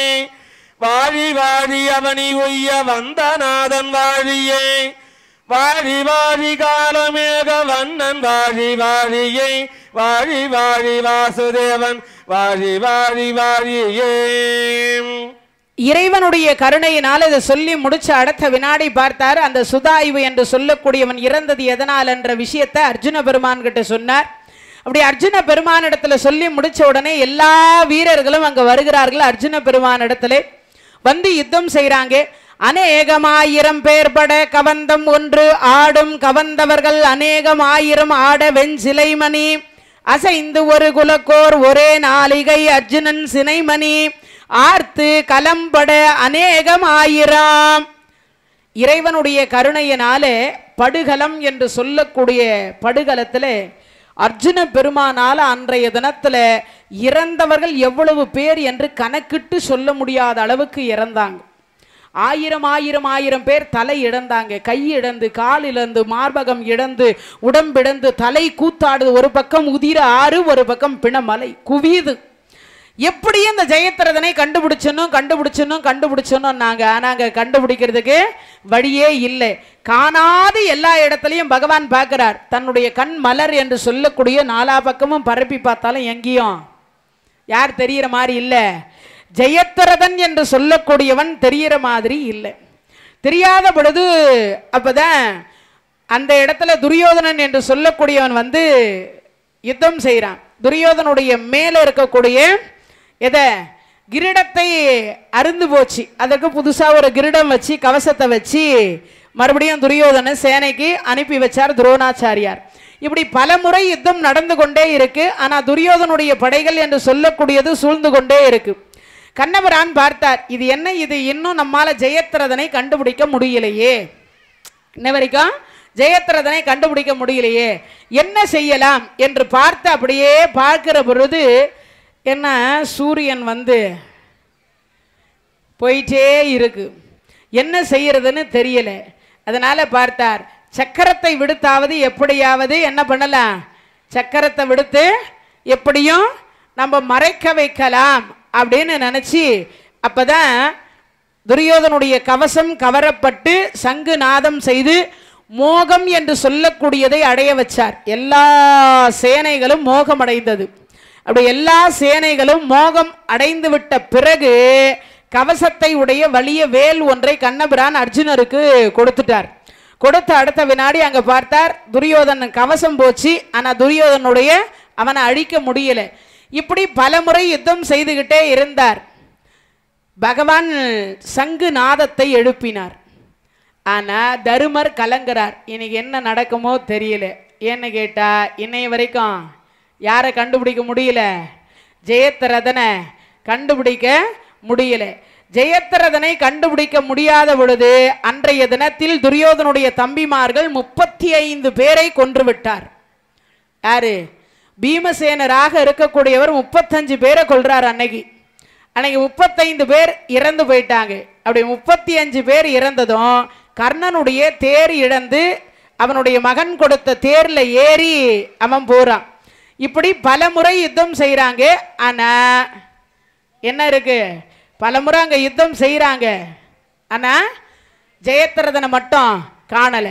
Speaker 2: வாழி வாழி அவனி ஒய்ய வந்தநாதன் வாழியே, வாழி வாழி காலமேக வண்ணன் வாழி வாழியே, வாழி வாழி வாசுதேவன் வாழி வாழி வாழியே.
Speaker 1: இறைவனுடைய கருணையினால் இதை சொல்லி முடிச்ச அடுத்த வினாடி பார்த்தார். அந்த சுதாயுவு என்று சொல்லக்கூடியவன் இறந்தது எதனால் என்ற விஷயத்தை அர்ஜுன பெருமான் கிட்ட சொன்னார். அப்படி அர்ஜுன பெருமான் இடத்துல சொல்லி முடிச்ச உடனே எல்லா வீரர்களும் அங்க வருகிறார்கள். அர்ஜுன பெருமான் இடத்துல வந்து யுத்தம் செய்யறாங்க. அநேகமாயிரம் பேர் பட கவந்தம் ஒன்று ஆடும் கவந்தவர்கள் அநேகமாயிரம் ஆட வெஞ்சிலைமணி அசைந்து ஒரு குலக்கோர் ஒரே நாளிகை அர்ஜுனன் சினைமணி ஆர்த்து கலம்பட அநேகமாயிரம். இறைவனுடைய கருணையினாலே படுகலம் என்று சொல்லக்கூடிய படுகலத்தில் அர்ஜுன பெருமானால அன்றைய தினத்தில் இறந்தவர்கள் எவ்வளவு பேர் என்று கணக்கிட்டு சொல்ல முடியாத அளவுக்கு இறந்தாங்க. ஆயிரம் பேர் தலை இழந்தாங்க. கை இழந்து, கால் இழந்து, மார்பகம் இழந்து, உடம்பிழந்து, தலை கூத்தாடுது. ஒரு பக்கம் உதிர ஆறு, ஒரு பக்கம் பிணமலை குவியுது. எப்படியும் இந்த ஜெயத்ரதனை கண்டுபிடிச்சணும் நாங்க கண்டுபிடிக்கிறதுக்கு வழியே இல்லை. காணாது எல்லா இடத்துலையும் பகவான் பார்க்கிறார். தன்னுடைய கண் மலர் என்று சொல்லக்கூடிய நாலா பக்கமும் பரப்பி பார்த்தாலும் எங்கேயும் யார் தெரிகிற மாதிரி இல்லை. ஜெயத்ரதன் என்று சொல்லக்கூடியவன் தெரிகிற மாதிரி இல்லை. தெரியாத பொழுது அப்பதான் அந்த இடத்துல துரியோதனன் என்று சொல்லக்கூடியவன் வந்து யுத்தம் செய்கிறான். துரியோதனுடைய மேலே இருக்கக்கூடிய கிரீடத்தை அருந்து போச்சு. அதற்கு புதுசாக ஒரு கிரீடம் வச்சு கவசத்தை வச்சு மறுபடியும் துரியோதன சேனைக்கு அனுப்பி வச்சார் துரோணாச்சாரியார். இப்படி பல முறை யுத்தம் நடந்து கொண்டே இருக்கு. ஆனால் துரியோதனுடைய படைகள் என்று சொல்லக்கூடியது சூழ்ந்து கொண்டே இருக்கு. கண்ணபிரான் பார்த்தார், இது என்ன, இது இன்னும் நம்மால ஜெயத்ரதனை கண்டுபிடிக்க முடியலையே, இன்ன வரைக்கும் ஜெயத்ரதனை கண்டுபிடிக்க முடியலையே, என்ன செய்யலாம் என்று பார்த்து அப்படியே பார்க்கிற பொழுது என்ன சூரியன் வந்து போயிட்டே இருக்கு. என்ன செய்யறதுன்னு தெரியல. அதனால பார்த்தார், சக்கரத்தை விடுத்தாவது எப்படியாவது என்ன பண்ணலாம், சக்கரத்தை விடுத்து எப்படியும் நம்ம மறைக்க வைக்கலாம் அப்படின்னு நினைச்சு அப்பதான் துரியோதனுடைய கவசம் கவரப்பட்டு சங்கு நாதம் செய்து மோகம் என்று சொல்லக்கூடியதை அடைய வச்சார். எல்லா சேனைகளும் மோகம் அடைந்தது. அப்படி எல்லா சேனைகளும் மோகம் அடைந்து விட்ட பிறகு கவசத்தை உடைய வலிய வேல் ஒன்றை கண்ணபிரான் அர்ஜுனருக்கு கொடுத்துட்டார். கொடுத்த அடுத்த வினாடி அங்க பார்த்தார், துரியோதனன் கவசம் போச்சு. ஆனா துரியோதனுடைய அவனை அழிக்க முடியல. இப்படி பல முறை யுத்தம் செய்துகிட்டே இருந்தார். பகவான் சங்கு நாதத்தை எழுப்பினார். ஆனா தருமர் கலங்குறார். இன்னைக்கு என்ன நடக்குமோ தெரியல. ஏன்னு கேட்டா இன்னைய வரைக்கும் யாரை கண்டுபிடிக்க முடியல, ஜெயத்ரதனை கண்டுபிடிக்க முடியல. ஜெயத்ரதனை கண்டுபிடிக்க முடியாத பொழுது அன்றைய தினத்தில் துரியோதனுடைய தம்பிமார்கள் 35 பேரை கொன்று விட்டார். யாரு? பீமசேனராக இருக்கக்கூடியவர் 35 பேரை கொல்றார். அன்னைக்கு 35 பேர் இறந்து போயிட்டாங்க. அப்படி 35 பேர் இறந்ததும் கர்ணனுடைய தேர் இழந்து அவனுடைய மகன் கொடுத்த தேர்ல ஏறி அவன் போறான். இப்படி பல முறை யுத்தம் செய்யறாங்க. ஆனா என்ன இருக்கு, பல முறை அங்க யுத்தம் செய்யறாங்க. ஆனா ஜெயத்ரதனை மட்டும் காணல.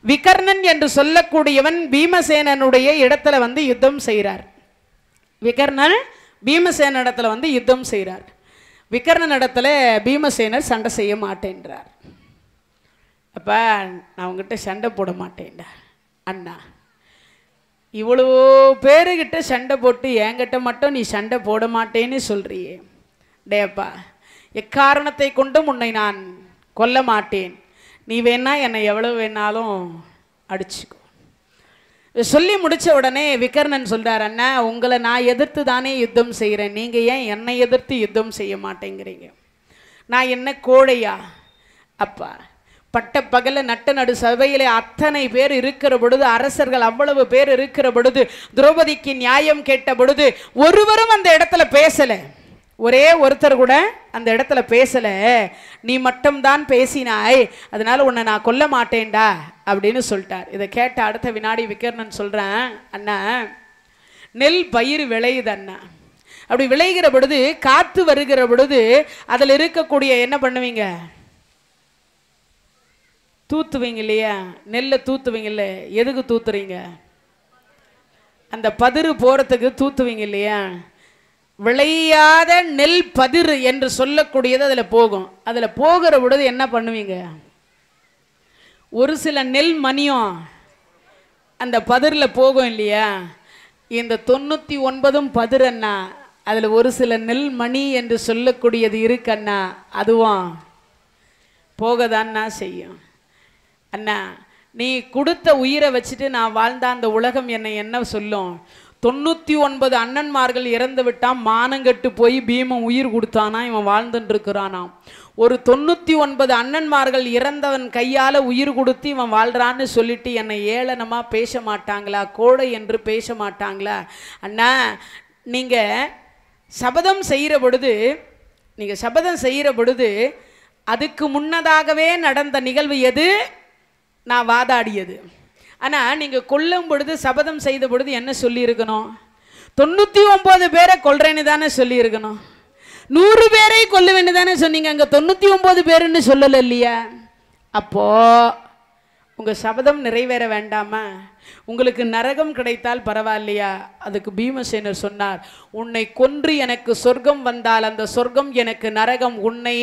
Speaker 1: விகர்ணன் என்று சொல்லக்கூடியவன் பீமசேனனுடைய இடத்துல வந்து யுத்தம் செய்கிறார். விகர்ணன் பீமசேன இடத்துல வந்து யுத்தம் செய்கிறார். விகர்ணன் இடத்துல பீமசேனர் சண்டை செய்ய மாட்டேன்றார். அப்ப நான் உங்ககிட்ட சண்டை போட மாட்டேன்டா அண்ணா, இவ்வளோ பேருகிட்ட சண்டை போட்டு என்கிட்ட மட்டும் நீ சண்டை போட மாட்டேன்னு சொல்றியே, டேப்பா எக்காரணத்தை கொண்டும் உன்னை நான் கொல்ல மாட்டேன், நீ வேணா என்னை எவ்வளோ வேணாலும் அடிச்சுக்கோ. சொல்லி முடிச்ச உடனே விகர்ணன் சொல்றார், அண்ணா உங்களை நான் எதிர்த்து தானே யுத்தம் செய்கிறேன், நீங்க ஏன் என்னை எதிர்த்து யுத்தம் செய்ய மாட்டேங்கிறீங்க? நான் என்ன கோழையா? அப்பா பட்ட பகல நட்ட நடு சபையிலே அத்தனை பேர் இருக்கிற பொழுது, அரசர்கள் அவ்வளவு பேர் இருக்கிற பொழுது, திரௌபதிக்கு நியாயம் கேட்ட பொழுது ஒருவரும் அந்த இடத்துல பேசல. ஒரே ஒருத்தர் கூட அந்த இடத்துல பேசல. நீ மட்டும்தான் பேசினாய், அதனால உன்னை நான் கொல்ல மாட்டேன்டா அப்படின்னு சொல்லிட்டார். இதை கேட்ட அடுத்த வினாடி விகர்ணன் சொல்றேன், அண்ணா நெல் பயிர் விளையுது அண்ணா, அப்படி விளைகிற பொழுது காத்து வருகிற பொழுது அதில் இருக்கக்கூடிய என்ன பண்ணுவீங்க, தூத்துவீங்க இல்லையா? நெல்லை தூத்துவீங்க இல்ல, எதுக்கு தூத்துறீங்க? அந்த பதிரு போறதுக்கு தூத்துவீங்க இல்லையா? விளையாத நெல் பதிர் என்று சொல்லக்கூடியது அதில் போகும். அதில் போகிற பொழுது என்ன பண்ணுவீங்க, ஒரு சில நெல் மணியும் அந்த பதிரில் போகும் இல்லையா? இந்த 99 பதிர் அண்ணா, அதில் ஒரு சில நெல் மணி என்று சொல்லக்கூடியது இருக்கண்ணா, அதுவும் போகதான்னா செய்யும். அண்ணா நீ கொடுத்த உயிரை வச்சுட்டு நான் வாழ்ந்த அந்த உலகம் என்னை என்ன சொல்லும்? 99 அண்ணன்மார்கள் இறந்து விட்டான், மானங்கட்டு போய் பீமன் உயிர் கொடுத்தானா, இவன் வாழ்ந்துட்டு இருக்கிறானாம். ஒரு 99 அண்ணன்மார்கள் இறந்தவன் கையால் உயிர் கொடுத்து இவன் வாழ்றான்னு சொல்லிட்டு என்னை ஏளனமா பேச மாட்டாங்களா, கோடை என்று பேச மாட்டாங்களா? அண்ணா நீங்கள் சபதம் செய்கிற பொழுது அதுக்கு முன்னதாகவே நடந்த நிகழ்வு எது? நான் வாதாடியது. ஆனால் நீங்கள் கொல்லும் பொழுது சபதம் செய்த பொழுது என்ன சொல்லியிருக்கணும்? 99 பேரை கொல்றேன்னு தானே சொல்லியிருக்கணும். 100 பேரை கொல்லுவேன்னு தானே சொன்னீங்க. அங்கே 99 பேருன்னு சொல்லலை இல்லையா? அப்போ உங்கள் சபதம் நிறைவேற வேண்டாமா? உங்களுக்கு நரகம் கிடைத்தால் பரவாயில்லையா? அதுக்கு பீமசேனர் சொன்னார், உன்னை கொன்று எனக்கு சொர்க்கம் வந்தால் அந்த சொர்க்கம் எனக்கு நரகம், உன்னை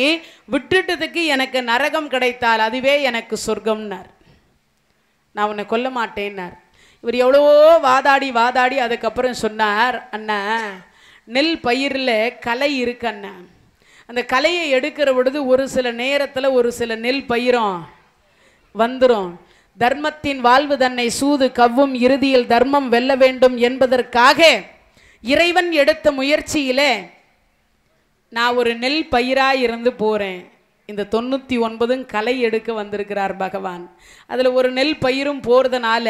Speaker 1: விட்டுட்டதுக்கு எனக்கு நரகம் கிடைத்தால் அதுவே எனக்கு சொர்க்கம்னார். நான் உன்னை கொல்ல மாட்டேன்னார். இவர் எவ்வளவோ வாதாடி அதுக்கப்புறம் சொன்னார், அண்ணா நெல் பயிரில் களை இருக்கு அண்ணா, அந்த களையை எடுக்கிற பொழுது ஒரு சில நேரத்தில் ஒரு சில நெல் பயிரும் வந்துடும். தர்மத்தின் வாழ்வு தன்னை சூது கவ்வும், இறுதியில் தர்மம் வெல்ல வேண்டும் என்பதற்காக இறைவன் எடுத்த முயற்சியிலே நான் ஒரு நெல் பயிராக இருந்து போகிறேன். இந்த 99 களை எடுக்க வந்திருக்கிறார் பகவான். அதில் ஒரு நெல் பயிரும் போகிறதுனால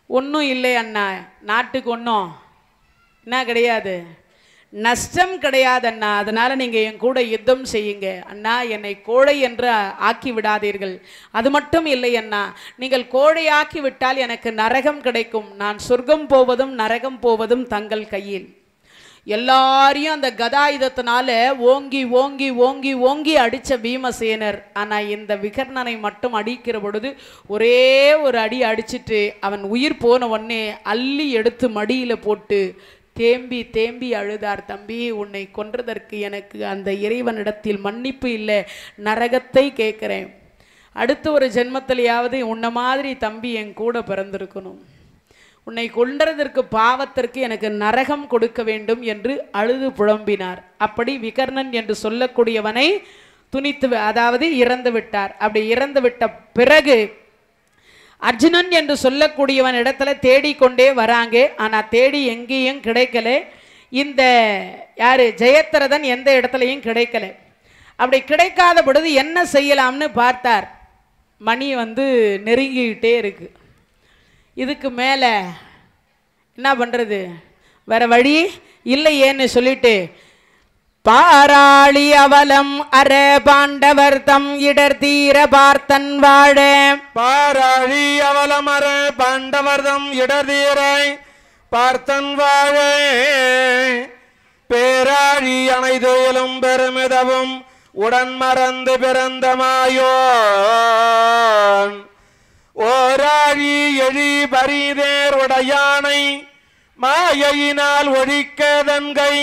Speaker 1: ஒன்றும் இல்லை அண்ணா, நாட்டுக்கு ஒன்றும் என்ன கிடையாது, நஷ்டம் கிடையாது அண்ணா. அதனால நீங்கள் என் கூட யுத்தம் செய்யுங்க அண்ணா, என்னை கோழை என்று ஆக்கி விடாதீர்கள். அது மட்டும் இல்லை அண்ணா, நீங்கள் கோழையாக்கி விட்டால் எனக்கு நரகம் கிடைக்கும், நான் சொர்க்கம் போவதும் நரகம் போவதும் தங்கள் கையில். எல்லாரையும் அந்த கதாயுதத்தினால ஓங்கி ஓங்கி ஓங்கி ஓங்கி அடித்த பீமசேனர், ஆனால் இந்த விகர்ணனை மட்டும் அடிக்கிற பொழுது ஒரே ஒரு அடி அடிச்சிட்டு அவன் உயிர் போன உடனே அள்ளி எடுத்து மடியில் போட்டு தேம்பி தேம்பி அழுதார். தம்பி உன்னை கொன்றதற்கு எனக்கு அந்த இறைவனிடத்தில் மன்னிப்பு இல்லை, நரகத்தை கேட்குறேன். அடுத்த ஒரு ஜென்மத்திலேயாவது உன்னை மாதிரி தம்பி என் கூட பிறந்திருக்கணும், உன்னை கொன்றதற்கு பாவத்திற்கு எனக்கு நரகம் கொடுக்க வேண்டும் என்று அழுது புலம்பினார். அப்படி விகர்ணன் என்று சொல்லக்கூடியவனை துணித்து, அதாவது இறந்து விட்டார். அப்படி இறந்து விட்ட பிறகு அர்ஜுனன் என்று சொல்லக்கூடியவன் இடத்துல தேடிக்கொண்டே வராங்க. ஆனால் தேடி எங்கேயும் கிடைக்கல. இந்த யாரு ஜெயத்ரதன் எந்த இடத்துலையும் கிடைக்கல. அப்படி கிடைக்காத பொழுது என்ன செய்யலாம்னு பார்த்தார். மணி நெருங்கிக்கிட்டே இருக்கு. இதுக்கு மேலே என்ன பண்றது, வேற வழி இல்லையேன்னு சொல்லிட்டு பாராளி அவலம் அற பாண்டவர் தம் இடர் தீர பார்த்தன் வாழ.
Speaker 2: பாராளி அவலம் அற பாண்டவர் தம் இடர் தீர பார்த்தன் வாழ. பேராழி அனைதோலும் பெருமிதவும் உடன் மறந்து பிறந்த மாயோன் ஓராழி எழி பரிதேர் உடையானை மாயையினால் ஒழிக்கதன்கை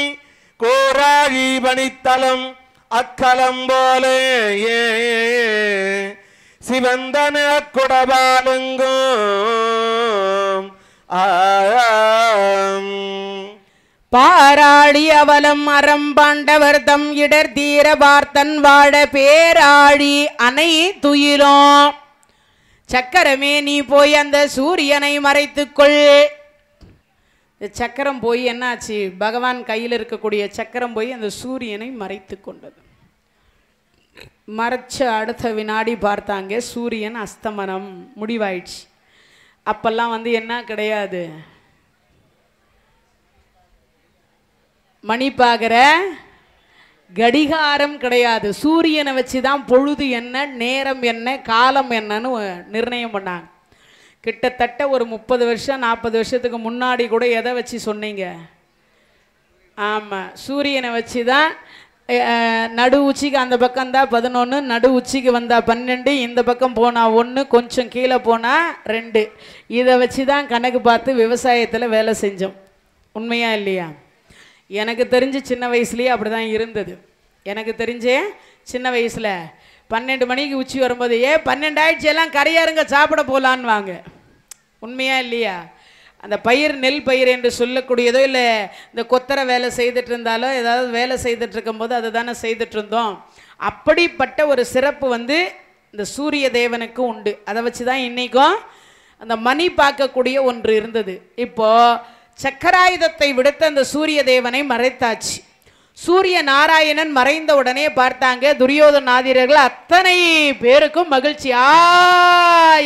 Speaker 2: கோராழி பணித்தலம் அக்கலம் போலே சிவந்தன குடபாலுங்கும்
Speaker 1: பாராளி அவலம் அறம் பாண்டவர் தம் இடர் தீர பார்த்தன் வாழ. பேராழி அணை துயிலும் சக்கரமே நீ போய் அந்த சூரியனை மறைத்துக்கொள். சக்கரம் போய் என்னாச்சு, பகவான் கையில் இருக்கக்கூடிய சக்கரம் போய் அந்த சூரியனை மறைத்து கொண்டது. மறைச்ச அடுத்த வினாடி பார்த்தாங்க சூரியன் அஸ்தமனம் முடிவாயிடுச்சு. அப்பெல்லாம் என்ன கிடையாது, மணி பார்க்குற கடிகாரம் கிடையாது. சூரியனை வச்சு தான் பொழுது என்ன, நேரம் என்ன, காலம் என்னன்னு நிர்ணயம் பண்ணாங்க. கிட்டத்தட்ட ஒரு 30 வருஷம் 40 வருஷத்துக்கு முன்னாடி கூட எதை வச்சு சொன்னீங்க? ஆமாம், சூரியனை வச்சு தான். நடு உச்சிக்கு அந்த பக்கம் தான் 11, நடு உச்சிக்கு வந்தால் 12, இந்த பக்கம் போனால் 1, கொஞ்சம் கீழே போனால் 2. இதை வச்சு தான் கணக்கு பார்த்து விவசாயத்தில் வேலை செஞ்சோம். உண்மையா இல்லையா? எனக்கு தெரிஞ்சு சின்ன வயசுலேயே அப்படி தான் இருந்தது. எனக்கு தெரிஞ்சே சின்ன வயசில் 12 மணிக்கு உச்சி வரும்போது 12 ஆயிடுச்சு எல்லாம் கரையாருங்க சாப்பிட போகலான்னு வாங்க. உண்மையா இல்லையா? அந்த பயிர் நெல் பயிர் என்று சொல்லக்கூடியதோ இல்லை இந்த கொத்தரை வேலை செய்துட்டு இருந்தாலோ ஏதாவது வேலை செய்துட்டு இருக்கும்போது அதை தானே செய்துட்டு இருந்தோம். அப்படிப்பட்ட ஒரு சிறப்பு இந்த சூரிய தேவனுக்கு உண்டு. அதை வச்சு தான் இன்றைக்கும் அந்த மணி பார்க்கக்கூடிய ஒன்று இருந்தது. இப்போது சக்கராயுதத்தை விடுத்த அந்த சூரிய தேவனை மறைத்தாச்சு. சூரிய நாராயணன் மறைந்த உடனே பார்த்தாங்க துரியோதனாதிரர்கள் அத்தனை பேருக்கும் மகிழ்ச்சி.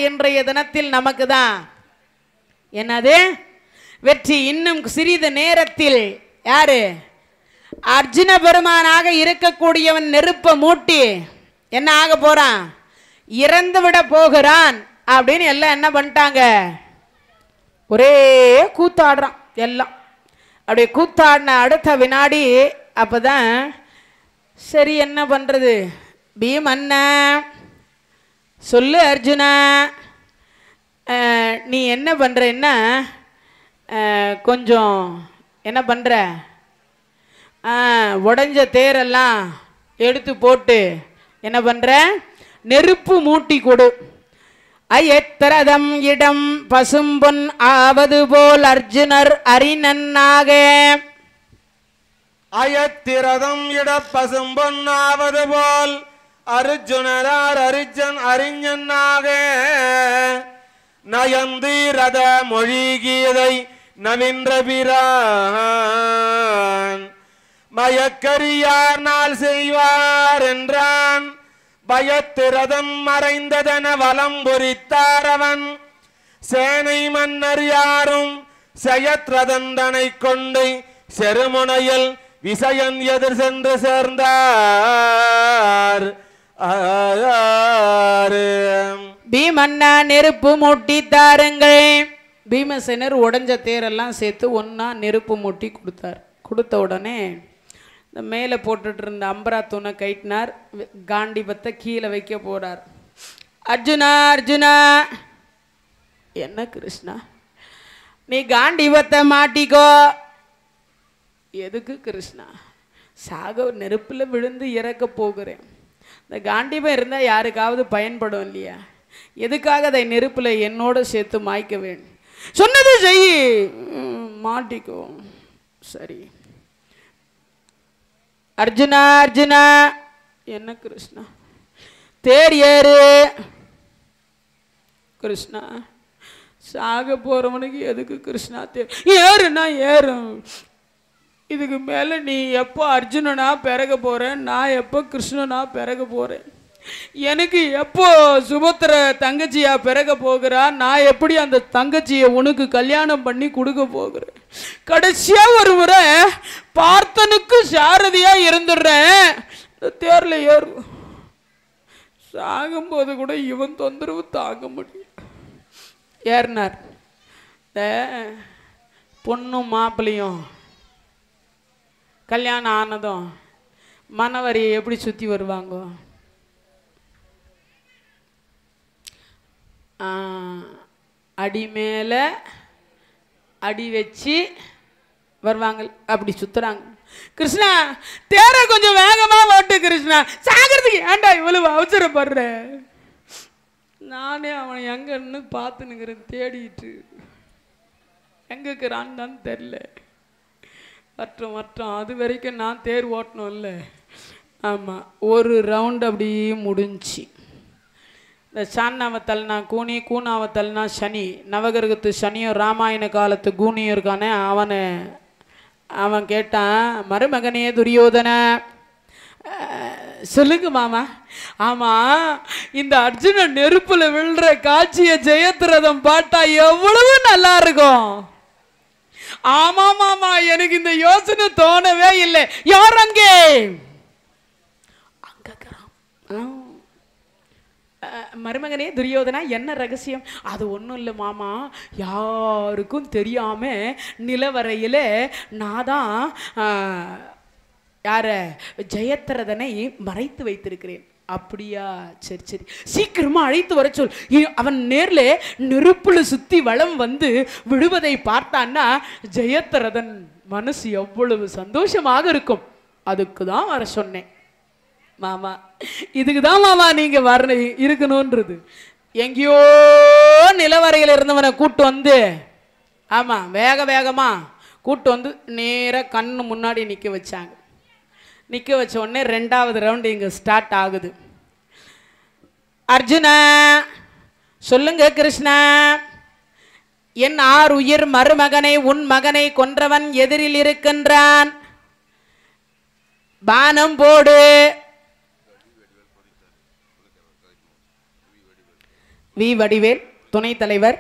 Speaker 1: இன்றைய தினத்தில் நமக்கு தான் என்னது வெற்றி. இன்னும் சிறிது நேரத்தில் யாரு அர்ஜுன பெருமானாக இருக்கக்கூடியவன் நெருப்பை மூட்டி என்ன ஆக போறான், இறந்து விட போகிறான் அப்படின்னு எல்லாம் என்ன பண்ணிட்டாங்க, ஒரே கூத்தாடுறான் எல்லாம். அப்படியே கூத்தாடின அடுத்த வினாடி அப்போதான் சரி என்ன பண்ணுறது, பீமன்னா சொல்லு அர்ஜுனா, நீ என்ன பண்ணுறன்னா கொஞ்சம் என்ன பண்ணுற, உடஞ்ச தேரெல்லாம் எடுத்து போட்டு என்ன பண்ணுற, நெருப்பு மூட்டி கொடு. அயத்திரதம் இடம் பசும்பொன் ஆவது போல் அர்ஜுனர் அறிநன்னாக.
Speaker 2: அயத்திரதம் இட பசும்பொன் ஆவது போல் அர்ஜுனரார் அறிஞனாக. நயந்து ரத மொழிகீதை நவின்ற பிரான் மயக்கரியார் நாள் செய்வார் என்றான். பயத்திரதம் மறைந்ததன வலம் பொறித்தாரவன் சேனை மன்னர் யாரும் செயத்ரதந்தனை கொண்டு செருமுனையில் விசயன் எதிர் சென்று சேர்ந்தார்.
Speaker 1: பீமன்னா நெருப்பு மூட்டி தாருங்கள். பீமசேனர் உடஞ்ச தேரெல்லாம் சேர்த்து ஒன்னா நெருப்பு மூட்டி கொடுத்தார். கொடுத்த உடனே இந்த மேலே போட்டுட்டு இருந்த அம்பரா தூணை கைட்டினார். காண்டிபத்தை கீழே வைக்க போறார். அர்ஜுனா அர்ஜுனா, என்ன கிருஷ்ணா நீ காண்டிபத்தை மாட்டிக்கோ. எதுக்கு கிருஷ்ணா? சாக நெருப்பில் விழுந்து இறக்க போகிறேன். இந்த காண்டிபம் இருந்தால் யாருக்காவது பயன்படும் இல்லையா? எதுக்காக அதை நெருப்பில் என்னோட சேர்த்து மாய்க்க வேண்டும்? சொன்னது செய், மாட்டிக்கோ. சரி அர்ஜுனா அர்ஜுனா, என்ன கிருஷ்ணா? தேர் ஏறு. கிருஷ்ணா சாக போறவனுக்கு எதுக்கு கிருஷ்ணா தேர்? ஏறுனா ஏறும். இதுக்கு மேலே நீ எப்போ அர்ஜுனனா பிறக போகிறேன், நான் எப்போ கிருஷ்ணனா பிறக போகிறேன்? எனக்கு எப்போ சுபத்திர தங்கச்சியா பிறக்க போகிறா, நான் எப்படி அந்த தங்கச்சியை உனக்கு கல்யாணம் பண்ணி கொடுக்க போகிறேன்? கடைசியா ஒரு முறை பார்த்தனுக்கு சாரதியா இருந்துடுறேன், இந்த தேர்ல ஏறு. சாகும்போது கூட இவன் தொந்தரவு தாங்க முடியல. ஏறினார். பொண்ணும் மாப்பிள்ளையும் கல்யாணம் ஆனதும் மணவரியை எப்படி சுற்றி வருவாங்க? அடி மேலே அடி வச்சு வருவாங்க, அப்படி சுற்றுறாங்க. கிருஷ்ணா தேர கொஞ்சம் வேகமாக ஓட்டு கிருஷ்ணா, சாகிறதுக்கு ஏன்டா இவ்வளவு அவசரப்படுற? நானே அவனை எங்கன்னு பார்த்துனுங்கிறேன், தேடிட்டு எங்கேக்கிறான்னு தான் தெரில. வட்டம் அது வரைக்கும் நான் தேர் ஓட்டணும் இல்லை. ஆமாம், ஒரு ரவுண்டு அப்படியே முடிஞ்சு. இந்த சான்னாவை தள்ளினா கூனி, கூனாவை தள்ளினா சனி. நவகிரகத்து சனியும் ராமாயண காலத்து கூனியும் இருக்கானே, அவன் கேட்டான், மருமகனே துரியோதன சொல்லுங்க மாமா. ஆமா, இந்த அர்ஜுனன் நெருப்புல விழுற காட்சிய ஜெயத்ரதம் பாட்டா எவ்வளவு நல்லா இருக்கும். ஆமா மாமா, எனக்கு இந்த யோசனை தோணவே இல்லை. யார் அங்கே? மருமகனே துரியோதனா, என்ன ரகசியம்? அது ஒன்றும் இல்லை மாமா, யாருக்கும் தெரியாம நிலவரையில நான் தான் யார ஜெயத்ரதனை மறைத்து வைத்திருக்கிறேன். அப்படியா? சரி சரி, சீக்கிரமா அழைத்து வர சொல். அவன் நேர்ல நெருப்புல சுத்தி வளம் வந்து விடுவதை பார்த்தான்னா ஜெயத்ரதன் மனசு எவ்வளவு சந்தோஷமாக இருக்கும். அதுக்கு தான் வர சொன்னேன் மாமா. இதுக்கு தான் மாமா நீங்க வர இருக்கணும்ன்றது. எங்கேயோ நிலவரையில் இருந்தவனை கூட்டு வந்து, ஆமா வேக வேகமா கூட்டு வந்து நேராக கண்ணு முன்னாடி நிற்க வச்சாங்க. நிற்க வச்ச உடனே 2வது ரவுண்டு இங்கே ஸ்டார்ட் ஆகுது. அர்ஜுனா சொல்லுங்க கிருஷ்ணா, என் 6 உயிர் மருமகனை உன் மகனை கொன்றவன் எதிரில் இருக்கின்றான், பானம் போடு. வி வடிவேல் துணைத் தலைவர்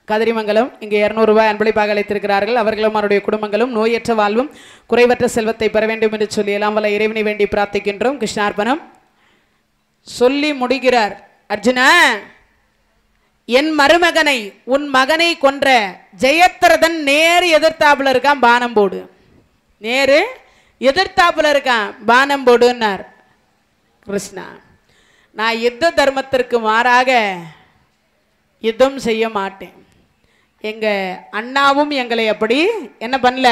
Speaker 1: கதிரிமங்கலம் இங்கே 200 ரூபாய் அன்பளிப்பாக அளித்திருக்கிறார்கள். அவர்களும் அவருடைய குடும்பங்களும் நோயற்ற வாழ்வும் குறைவற்ற செல்வத்தை பெற வேண்டும் என்று சொல்லி எல்லாம் வல்ல இறைவனை வேண்டி பிரார்த்திக்கின்றோம். கிருஷ்ணார்பணம். சொல்லி முடிகிறார். அர்ஜுனா, என் மருமகனை உன் மகனை கொன்ற ஜெயத்ரதன் நேரு எதிர்த்தாப்புல இருக்கான், பானம் போடு. நேரு எதிர்த்தாப்புல இருக்கான், பானம் போடுன்னார். கிருஷ்ணா, நான் யுத்த தர்மத்திற்கு மாறாக யுத்தம் செய்ய மாட்டேன். எங்க அண்ணாவும் எங்களை அப்படி என்ன பண்ணல,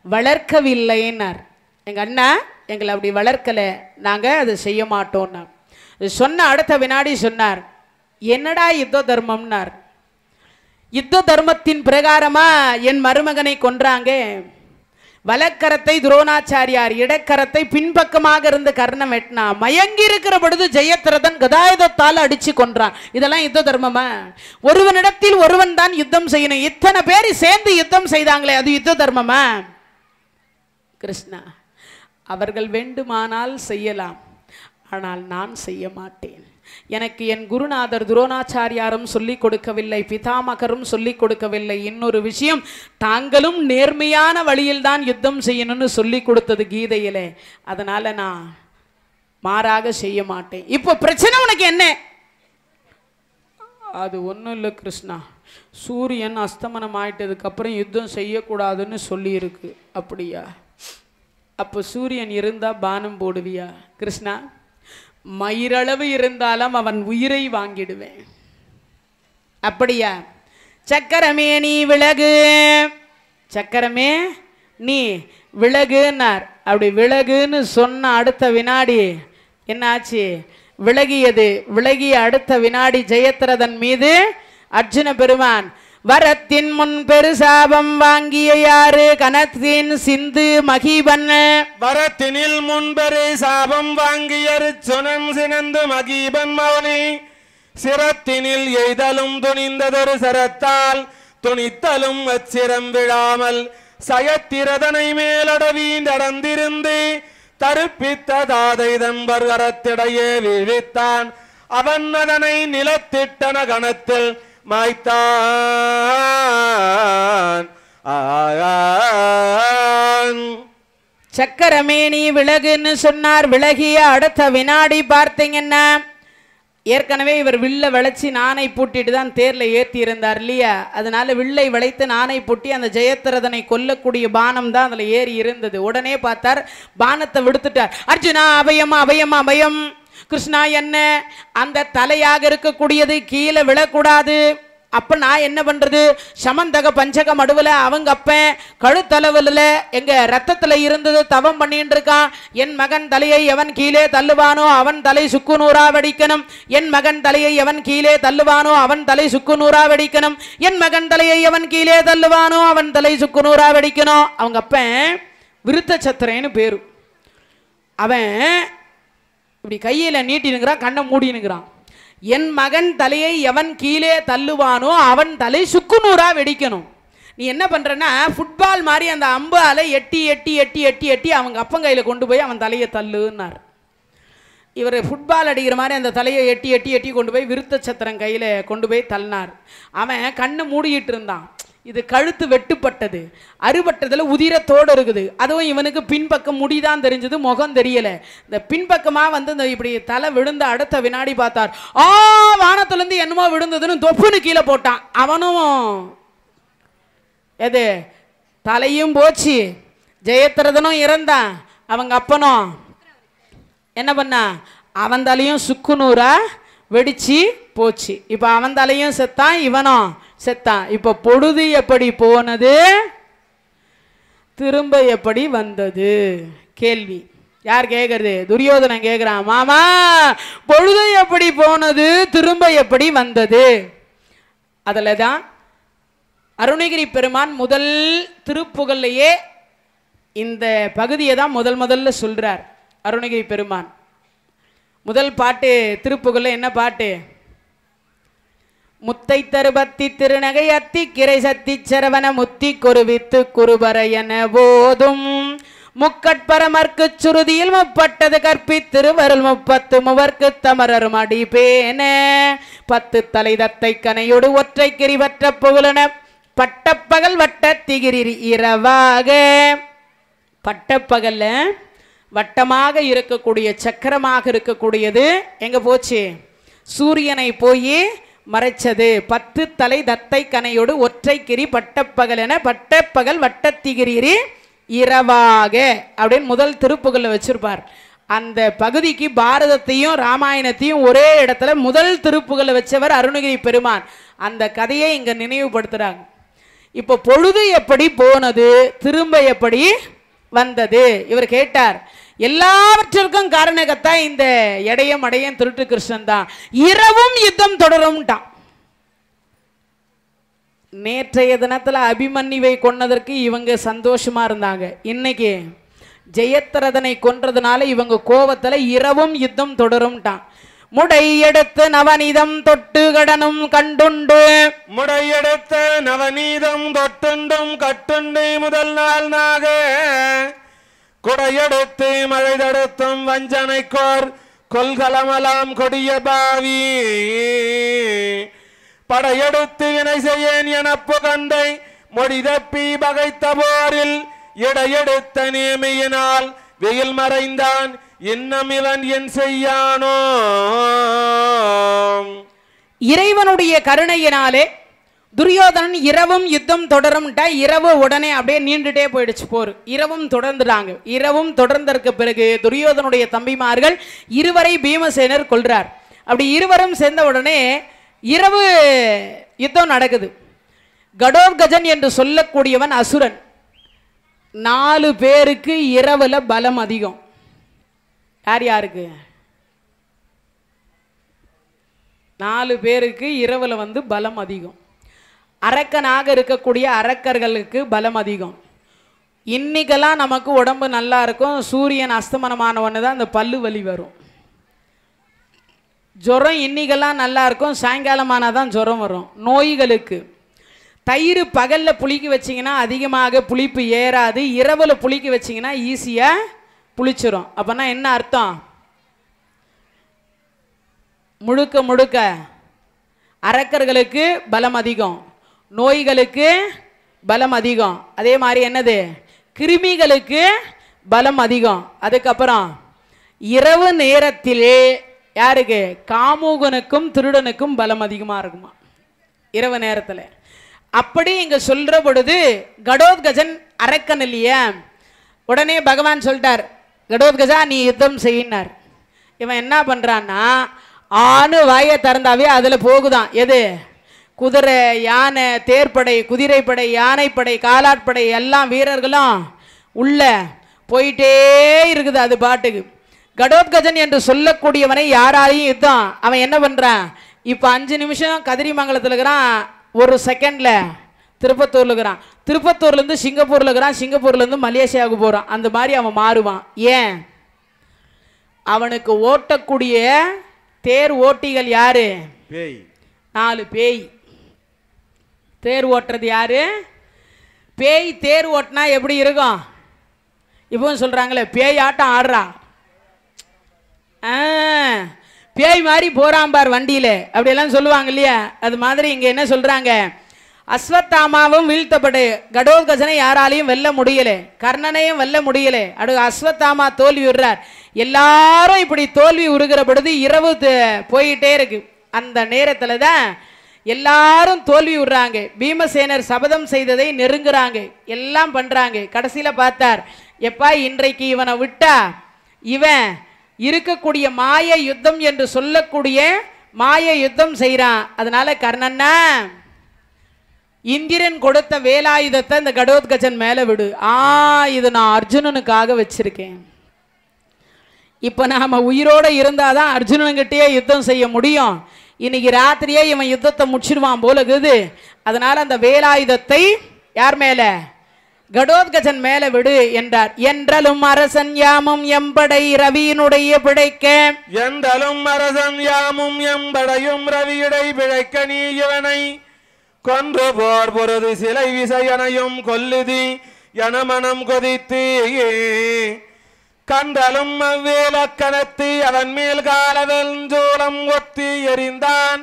Speaker 1: வளர்க்கவில்லைன்னார். எங்க அண்ணா எங்களை அப்படி வளர்க்கல, நாங்க அதை செய்ய மாட்டோம்னா. சொன்ன அடுத்த வினாடி சொன்னார், என்னடா யுத்த தர்மம்னார். யுத்த தர்மத்தின் பிரகாரமா என் மருமகனை கொன்றாங்க. வலக்கரத்தை துரோணாச்சாரியார், இடக்கரத்தை பின்பக்கமாக இருந்து கர்ணம் வெட்டினா. மயங்கி இருக்கிற பொழுது ஜெயத்ரதன் கதாயுதத்தால் அடிச்சு கொன்றான். இதெல்லாம் யுத்த தர்மமா? ஒருவனிடத்தில் ஒருவன் தான் யுத்தம் செய்யணும். இத்தனை பேர் சேர்ந்து யுத்தம் செய்தாங்களே, அது யுத்த தர்மமா? கிருஷ்ணா, அவர்கள் வேண்டுமானால் செய்யலாம், ஆனால் நான் செய்ய மாட்டேன். எனக்கு என் குருநாதர் துரோணாச்சாரியாரும் சொல்லிக் கொடுக்கவில்லை, பிதாமகரும் சொல்லிக் கொடுக்கவில்லை. இன்னொரு விஷயம், தாங்களும் நேர்மையான வழியில் தான் யுத்தம் செய்யணும்னு சொல்லி கொடுத்தது கீதையிலே. அதனால நான் மாறாக செய்ய மாட்டேன். இப்போ பிரச்சனை உனக்கு என்ன? அது ஒன்றும் இல்லை கிருஷ்ணா, சூரியன் அஸ்தமனம் ஆயிட்டதுக்கு அப்புறம் யுத்தம் செய்யக்கூடாதுன்னு சொல்லியிருக்கு. அப்படியா? அப்போ சூரியன் இருந்தா பானம் போடுவியா? கிருஷ்ணா, மயிரளவு இருந்தாலும் அவன் உயிரை வாங்கிடுவேன். அப்படியா? சக்கரமே நீ விலகு, சக்கரமே நீ விலகுன்னார். அப்படி விலகுன்னு சொன்ன அடுத்த வினாடி என்ன ஆச்சு? விலகியது. விலகிய அடுத்த வினாடி ஜெயத்ரதன் மீது அர்ஜுன பெருமான், வரத்தின் முன் பெருசாபம் வாங்கிய யாரு? கனத்தின் சிந்து மகிபன்.
Speaker 2: வரத்தினில் முன்பெரு சாபம் வாங்கிய சுனன் சினந்து மகிபன் மௌனி. சிரத்தினில் எய்தலும் துணிந்ததொரு சரத்தால் துணித்தலும் அச்சிரம் விழாமல் சயத்திரதனை மேலடவி நடந்திருந்து தருப்பித்த தாதை தம்பர் கரத்திடையே வீழ்த்தான். அவன் அதனை நிலத்திட்டன கணத்தில் மாய்த்தான்.
Speaker 1: சக்கரமேனி விலகுன்னு சொன்னார். விலகிய அடுத்த வினாடி பார்த்தீங்கன்னா ஏற்கனவே இவர் வில்லை விளைச்சி நானை பூட்டிட்டு தான் தேர்ல ஏற்றி இருந்தார் இல்லையா? அதனால வில்லை விளைத்து நானை பூட்டி அந்த ஜெயத்ரதனை கொல்லக்கூடிய பானம் தான் அதுல ஏறி இருந்தது. உடனே பார்த்தார், பானத்தை விடுத்துட்டார். அர்ஜுனா அபயம் அபயம் அபயம். கிருஷ்ணா என்ன அந்த தலையாக இருக்கக்கூடியது கீழே விழக்கூடாது. அப்ப நான் என்ன பண்றது? சமந்தக பஞ்சக மடுவில் அவங்க அப்பன் கழுத்தளவுல எங்க ரத்தத்துல இருந்தது தவம் பண்ணிட்டு இருக்கான். என் மகன் தலையை எவன் கீழே தள்ளுவானோ அவன் தலை சுக்கு நூறா வெடிக்கணும். என் மகன் தலையை எவன் கீழே தள்ளுவானோ அவன் தலை சுக்கு நூறா வெடிக்கணும். என் மகன் தலையை எவன் கீழே தள்ளுவானோ அவன் தலை சுக்கு நூறா வெடிக்கணும். அவங்க அப்பன் விருத்த சத்திரன்னு பேரு. அவன் இப்படி கையில நீட்டினுங்கிறான், கண்ணை மூடினுங்கிறான். என் மகன் தலையை எவன் கீழே தள்ளுவானோ அவன் தலை சுக்குநூறா வெடிக்கணும். நீ என்ன பண்றன்னா ஃபுட்பால் மாதிரி அந்த அம்பால எட்டி எட்டி எட்டி எட்டி எட்டி அவங்க அப்பன் கையில கொண்டு போய் அவன் தலையை தள்ளுன்னார். இவர் ஃபுட்பால் அடிக்கிற மாதிரி அந்த தலையை எட்டி எட்டி எட்டி கொண்டு போய் விருத்த சத்திரம் கையில கொண்டு போய் தள்ளினார். அவன் கண்ணை மூடிக்கிட்டு இருந்தான். இது கழுத்து வெட்டுப்பட்டது, அறுபட்டதுல உதிரத்தோடு இருக்குது. அதுவும் இவனுக்கு பின்பக்கம் முடிதான் தெரிஞ்சது, முகம் தெரியல. இந்த பின்பக்கமா வந்து இந்த இப்படி தலை விழுந்த அடுத்த வினாடி பார்த்தார். வானத்துல இருந்து என்னமோ விழுந்ததுன்னு தொப்புன்னு கீழே போட்டான். அவனும் எது தலையும் போச்சு, ஜெயத்ரதனும் இறந்தான். அவங்க அப்பனும் என்ன பண்ணா? அவன் தலையும் சுக்குநூறா வெடிச்சு போச்சு. இப்ப அவன் தலையும் செத்தான், இவனும் செத்தான். இப்ப பொழுது எப்படி போனது, திரும்ப எப்படி வந்தது? கேள்வி யார் கேட்கறது? துரியோதனன் கேட்கிறான். மாமா, பொழுது எப்படி போனது, திரும்ப எப்படி வந்தது? அதுலதான் அருணகிரி பெருமான் முதல் திருப்புகள்லையே இந்த பகுதியை தான் முதல்ல சொல்றார். அருணகிரி பெருமான் முதல் பாட்டு திருப்புகள்ல என்ன பாட்டு? முத்தை தருபத்தி திருநகை அத்தி கிரை சத்தி சரவண முத்தி கொருவித்து குருபரையன போதும் முக்கட்பரமர்க்கு சுருதியில் முப்பட்டது கற்பித்திருவருள் 30 மூவர்க்கு தமரரும் அடிபேன 10 தலை தத்தை கனையோடு ஒற்றை கிரிவற்ற புகழன பட்டப்பகல் வட்ட திகிரி இரவாக. பட்டப்பகல்ல வட்டமாக இருக்கக்கூடிய சக்கரமாக இருக்கக்கூடியது எங்க போச்சு? சூரியனை போய் மறைச்சது. 10 தலை தத்தை கனையோடு ஒற்றை கிரி பட்டப்பகல் என பட்டப்பகல் வட்டத்திகிரி இரவாக அப்படின்னு முதல் திருப்புகள்ல வச்சிருப்பார். அந்த பகுதிக்கு பாரதத்தையும் ராமாயணத்தையும் ஒரே இடத்துல முதல் திருப்புகள்ல வச்சவர் அருணகிரி பெருமான். அந்த கதையை இங்க நினைவுபடுத்துறாங்க. இப்போ பொழுது எப்படி போனது, திரும்ப எப்படி வந்தது? இவர் கேட்டார். எல்லாவற்றிற்கும் காரணகத்தா இந்த எடையம் அடையம் திருட்டு கிருஷ்ணன் தான். இரவும் யுத்தம் தொடரும்ட்டான். நேற்றைய தினத்துல அபிமன்யுவை கொன்னதற்கு இவங்க சந்தோஷமா இருந்தாங்க. இன்னைக்கு ஜெயத்ரதனை கொன்றதுனால இவங்க கோபத்துல இரவும் யுத்தம் தொடரும்ட்டான். முடையெடுத்து நவநீதம் தொட்டு கடனும் கண்டுண்டு.
Speaker 2: முடையெடுத்த நவநீதம் தொட்டுண்டும் கட்டுண்டு முதல் நாள் நாக கொடையெடுத்து மழை தடுத்தும் வஞ்சனைக்கோர் கொல்கலமலாம் கொடிய பாவி படையெடுத்து வினை செய்யேன் என புகந்தை மொழி தப்பி பகைத்த போரில் எடையெடுத்த நேமியினால் வெயில் மறைந்தான். இன்னும் இவன் என் செய்யானோ?
Speaker 1: இறைவனுடைய கருணையினாலே துரியோதனன் இரவும் யுத்தம் தொடரும்ட்டா. இரவு உடனே அப்படியே நீண்டுட்டே போயிடுச்சு போர். இரவும் தொடர்ந்துட்டாங்க. இரவும் தொடர்ந்ததற்கு பிறகு துரியோதனுடைய தம்பிமார்கள் இருவரை பீமசேனர் கொல்றார். அப்படி இருவரும் சேர்ந்த உடனே இரவு யுத்தம் நடக்குது. கடோத்கஜன் என்று சொல்லக்கூடியவன் அசுரன். 4 பேருக்கு இரவுல பலம் அதிகம். யார் யாருக்கு? 4 பேருக்கு இரவுல வந்து பலம் அதிகம். அரக்கனாக இருக்கக்கூடிய அரக்கர்களுக்கு பலம் அதிகம். இன்னைக்கெல்லாம் நமக்கு உடம்பு நல்லா இருக்கும். சூரியன் அஸ்தமனமானவன்னு தான் அந்த பல்லு வலி வரும். ஜுரம் இன்னைக்கெல்லாம் நல்லா இருக்கும், சாயங்காலமானாதான் ஜுரம் வரும். நோய்களுக்கு தயிர் பகல்ல புளிக்க வச்சிங்கன்னா அதிகமாக புளிப்பு ஏறாது. இரவுல புளிக்க வச்சிங்கன்னா ஈஸியாக புளிச்சிரும். அப்பனா என்ன அர்த்தம்? முழுக்க முழுக்க அரக்கர்களுக்கு பலம் அதிகம், நோய்களுக்கு பலம் அதிகம், அதே மாதிரி என்னது கிருமிகளுக்கு பலம் அதிகம். அதுக்கப்புறம் இரவு நேரத்திலே யாருக்கு? காமுகனுக்கும் திருடனுக்கும் பலம் அதிகமாக இருக்குமா இரவு நேரத்தில். அப்படி இங்க சொல்ற பொழுது கடோத்கஜன் அரக்கன் இல்லையா, உடனே பகவான் சொல்லிட்டார், கடோத்கஜா நீ யுத்தம் செய்யினார். இவன் என்ன பண்றான்னா ஆணு வாயை திறந்தாவே அதுல போகுதான். எது? குதிரை, யானை, தேர்ப்படை, குதிரைப்படை, யானைப்படை, காலாட்படை எல்லாம் வீரர்களும் உள்ள போயிட்டே இருக்குது அது பாட்டுக்கு. கடோத்கஜன் என்று சொல்லக்கூடியவனை யாராலையும் யுத்தம், அவன் என்ன பண்றான், இப்போ 5 நிமிஷம் கதிரிமங்கலத்தில் இருக்கிறான், 1 செகண்ட்ல திருப்பத்தூர்ல இருக்கிறான், திருப்பத்தூர்லேருந்து சிங்கப்பூர்ல இருக்கிறான், சிங்கப்பூர்லேருந்து மலேசியாவுக்கு போகிறான். அந்த மாதிரி அவன் மாறுவான். ஏன்? அவனுக்கு ஓட்டக்கூடிய தேர் ஓட்டிகள் யாரு?
Speaker 2: பேய்.
Speaker 1: 4 பேய். தேர் ஓட்டுறது யாரு? பேய். தேர் ஓட்டினா எப்படி இருக்கும்? இப்போ சொல்றாங்களே பேய் ஆட்டம் ஆடுறா, பேய் மாதிரி போறான் பார் வண்டியில, அப்படியெல்லாம் சொல்லுவாங்க இல்லையா, அது மாதிரி இங்க என்ன சொல்றாங்க, அஸ்வத்தாமாவும் வீழ்த்தப்படு, கடோத்கஜனை யாராலையும் வெல்ல முடியல, கர்ணனையும் வெல்ல முடியல. அடுத்து அஸ்வத்தாமா தோல்வி விடுறார். எல்லாரும் இப்படி தோல்வி உருகிற பொழுது இரவு போயிட்டே இருக்கு. அந்த நேரத்துல தான் எல்லாரும் தோல்வி விடுறாங்க. பீமசேனர் சபதம் செய்ததை நெருங்குறாங்க, எல்லாம் பண்றாங்க. கடைசியில பார்த்தார், எப்பா இன்றைக்கு இவனை விட்டா இவன் இருக்கக்கூடிய மாய யுத்தம் என்று சொல்லக்கூடிய மாய யுத்தம் செய்யறான். அதனால கர்ணன்னா இந்திரன் கொடுத்த வேலாயுதத்தை இந்த கடோத்கஜன் மேல விடு. இது நான் அர்ஜுனனுக்காக வச்சிருக்கேன். இப்ப நாம உயிரோட இருந்தாதான் அர்ஜுனன்கிட்டயே யுத்தம் செய்ய முடியும். இன்னைக்கு ராத்திரியே இவன் யுத்தத்தை முடிச்சிடுவான் போல இருக்குது. அதனால அந்த வேலாயுதத்தை யார் மேல? கடோத்கஜன் மேல விடு என்றார். என்றலும் அரசன் யாமும் எம்படை ரவியினுடைய பிழைக்க,
Speaker 2: என்றலும் அரசன் யாமும் எம்படையும் ரவியுடை பிழைக்க, நீ இவனை கொன்று போர் பொருது சிலை விசையனையும் கொல்லுதி என மனம் கொதித்து, கண்டலும் அவ்வேலக்கணத்து அவன் மேல் காலவெஞ்சோலம் ஒத்தி எறிந்தான்,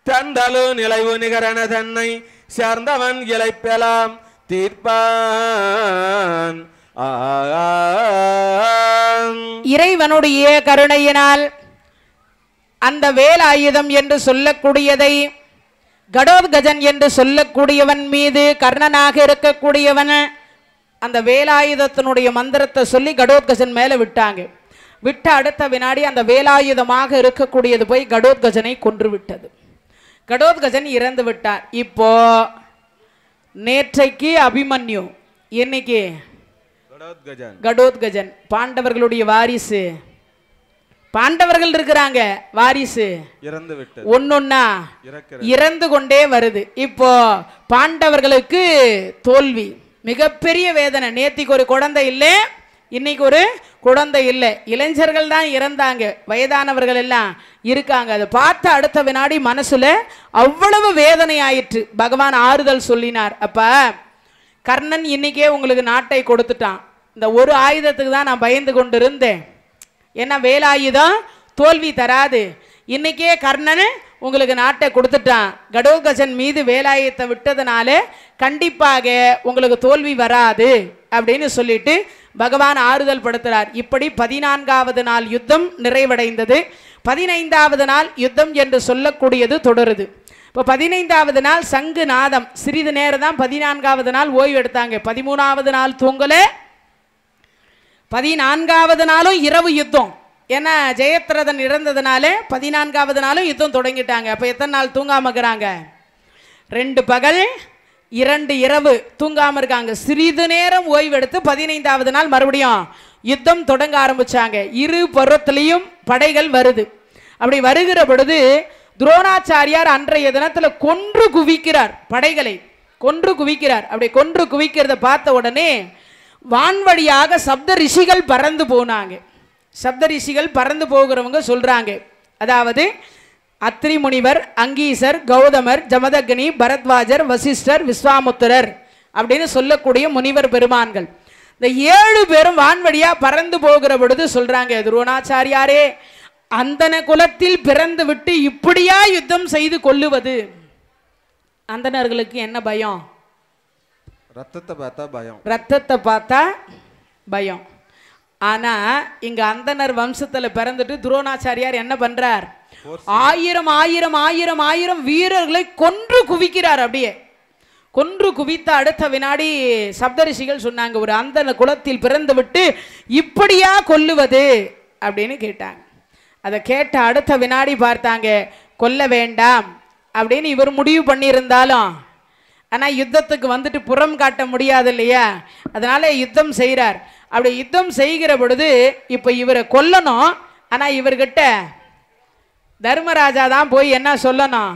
Speaker 2: தண்டலு நிலைவு நிகரன தன்னை சேர்ந்தவன் இழைப்பெலாம் தீர்ப்பான்.
Speaker 1: இறைவனுடைய கருணையினால் அந்த வேலாயுதம் என்று சொல்லக்கூடியதை கடோத்கஜன் என்று சொல்லக்கூடியவன் மீது கர்ணனாக இருக்கக்கூடியவன் அந்த வேலாயுதத்தினுடைய மந்திரத்தை சொல்லி கடோத்கஜன் மேல விட்டாங்க. விட்ட அடுத்த வினாடி அந்த வேலாயுதமாக இருக்கக்கூடியது போய் கடோத்கஜனை கொன்று விட்டது. கடோத்கஜன் இறந்து விட்டார். இப்போ நேற்றைக்கு அபிமன்யு, இன்னைக்கு கடோத்கஜன். பாண்டவர்களுடைய வாரிசு, பாண்டவர்கள் இருக்கிறாங்க, வாரிசு ஒன்னொன்னா இறந்து கொண்டே வருது. இப்போ பாண்டவர்களுக்கு தோல்வி, மிகப்பெரிய வேதனை. நேத்திக்கு ஒரு குழந்தை இல்லை, இன்னைக்கு ஒரு குழந்தை இல்லை, இளைஞர்கள் தான் இறந்தாங்க, வயதானவர்கள் எல்லாம் இருக்காங்க. அதை பார்த்த அடுத்த வினாடி மனசுல அவ்வளவு வேதனை ஆயிற்று. பகவான் ஆறுதல் சொல்லினார். அப்ப கர்ணன் இன்னைக்கே உங்களுக்கு நாட்டை கொடுத்துட்டான். இந்த ஒரு ஆயுதத்துக்கு தான் நான் பயந்து கொண்டு இருந்தேன். ஏன்னா வேலாயுதம் தோல்வி தராது. இன்னைக்கே கர்ணன் உங்களுக்கு நாட்டை கொடுத்துட்டான். கடோத்கஜன் மீது வேலாயுதத்தை விட்டதுனால கண்டிப்பாக உங்களுக்கு தோல்வி வராது அப்படின்னு சொல்லிட்டு பகவான் ஆறுதல் படுத்துறார். இப்படி 14வது நாள் யுத்தம் நிறைவடைந்தது. 15வது நாள் யுத்தம் என்று சொல்லக்கூடியது தொடருது. இப்போ 15வது நாள் சங்கு நாதம், சிறிது நேரம் தான் 14வது நாள் ஓய்வு எடுத்தாங்க. 13வது நாள் தூங்கல, 14வது நாளும் இரவு யுத்தம். ஏன்னா ஜெயத்ரதன் இறந்ததுனால 14வது நாளும் யுத்தம் தொடங்கிட்டாங்க. அப்போ எத்தனை நாள் தூங்காம இருக்கிறாங்க? 2 பகல் 2 இரவு தூங்காம இருக்காங்க. சிறிது நேரம் ஓய்வு எடுத்து 15வது நாள் மறுபடியும் யுத்தம் தொடங்க ஆரம்பிச்சாங்க. இரு புறத்திலையும் படைகள் வருது. அப்படி வருகிற பொழுது துரோணாச்சாரியார் அன்றைய தினத்துல கொன்று குவிக்கிறார், படைகளை கொன்று குவிக்கிறார். அப்படி கொன்று குவிக்கிறத பார்த்த உடனே வான்வழியாக சப்த ரிஷிகள் பறந்து போனாங்க. சப்த ரிஷிகள் பறந்து போகிறவங்க சொல்றாங்க, அதாவது அத்ரி முனிவர், அங்கீசர், கௌதமர், ஜமதக்னி, பரத்வாஜர், வசிஷ்டர், விஸ்வாமுத்திரர் அப்படின்னு சொல்லக்கூடிய முனிவர் பெருமான்கள் இந்த 7 பேரும் வான்வழியா பறந்து போகிற பொழுது சொல்றாங்க, துரோணாச்சாரியாரே, அந்தன குலத்தில் பிறந்து விட்டு இப்படியா யுத்தம் செய்து கொள்ளுவது? அந்தணர்களுக்கு என்ன பயம்?
Speaker 2: ரத்தத்தை பார்த்தா பயம்.
Speaker 1: ரத்தத்தை பார்த்தா பயம். ஆனா இங்க அந்தனர் வம்சத்துல பிறந்துட்டு துரோணாச்சாரியார் என்ன பண்றார்? 1000 வீரர்களை கொன்று குவிக்கிறார். அப்படியே கொன்று குவித்த அடுத்த வினாடி சப்தரிஷிகள் சொன்னாங்க, ஒரு அந்தன குலத்தில் பிறந்து விட்டு இப்படியா கொல்லுவது அப்படின்னு கேட்டாங்க. அதை கேட்ட அடுத்த வினாடி பார்த்தாங்க, கொல்ல வேண்டாம் அப்படின்னு இவர் முடிவு பண்ணியிருந்தாலும், ஆனால் யுத்தத்துக்கு வந்துட்டு புறம் காட்ட முடியாது இல்லையா, அதனால யுத்தம் செய்கிறார். அப்படி யுத்தம் செய்கிற பொழுது இப்போ இவரை கொல்லணும். ஆனால் இவர்கிட்ட தர்மராஜா தான் போய் என்ன சொல்லணும்?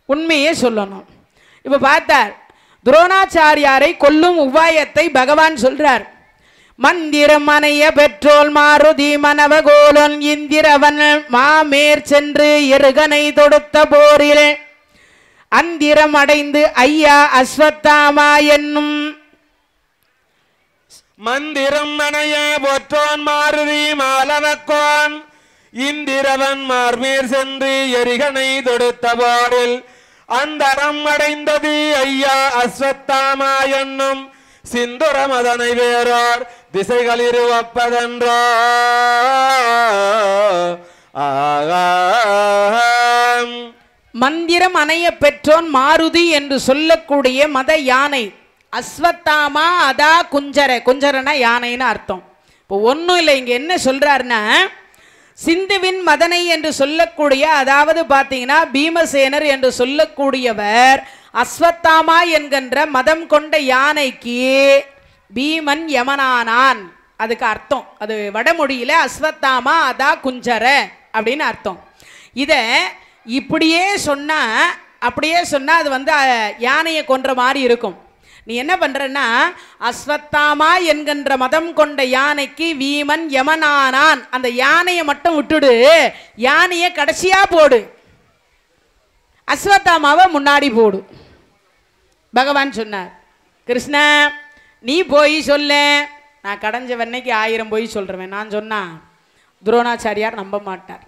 Speaker 1: உண்மையே சொல்லணும். இப்போ பார்த்தார், துரோணாச்சாரியாரை கொல்லும் உபாயத்தை பகவான் சொல்றார். மந்திரம் அணைய பெற்றோல் மாருதி மனவகோலன் இந்திரவன் மாமேற் சென்று எருகனை தொடுத்த போரில் அந்திரம் அடைந்து ஐயா அஸ்வத்தாமா என்னும்
Speaker 2: மந்திரம் அணைய பெற்றோன் மாருதி மாலவகோன் இந்திரவன் மார்மேற் சென்று எரிகனை தொடுத்த போரில் அந்தரம் அடைந்தது ஐயா அஸ்வத்தாமா என்னும் சிந்துரம் அதனை வேறார் திசைகளில் ஒப்பதென்றோ.
Speaker 1: மந்திரம் அணைய பெற்றோன் மாருதி என்று சொல்லக்கூடிய மத யானை அஸ்வத்தாமா அதா குஞ்சர. குஞ்சரனா யானைன்னு அர்த்தம். இப்போ ஒன்றும் இல்லை, இங்கே என்ன சொல்றாருன்னா, சிந்துவின் மதனை என்று சொல்லக்கூடிய, அதாவது பார்த்தீங்கன்னா பீமசேனர் என்று சொல்லக்கூடியவர் அஸ்வத்தாமா என்கின்ற மதம் கொண்ட யானைக்கு பீமன் யமனானான். அதுக்கு அர்த்தம், அது வடமொழியில அஸ்வத்தாமா அதா குஞ்சர அப்படின்னு அர்த்தம். இதை இப்படியே சொன்னா, அப்படியே சொன்னா அது வந்து யானையை கொன்ற மாதிரி இருக்கும். நீ என்ன பண்றன்னா, அஸ்வத்தாமா என்கின்ற மதம் கொண்ட யானைக்கு வீமன் யமனானான், அந்த யானையை மட்டும் விட்டுடு, யானையை கடைசியா போடு, அஸ்வத்தாமாவை முன்னாடி போடு. பகவான் சொன்னார், கிருஷ்ணா நீ போய் சொல்ல, நான் கடைஞ்ச வெண்ணைக்கு 1000 போய் சொல்றேன். நான் சொன்னா துரோணாச்சாரியார் நம்ப மாட்டார்,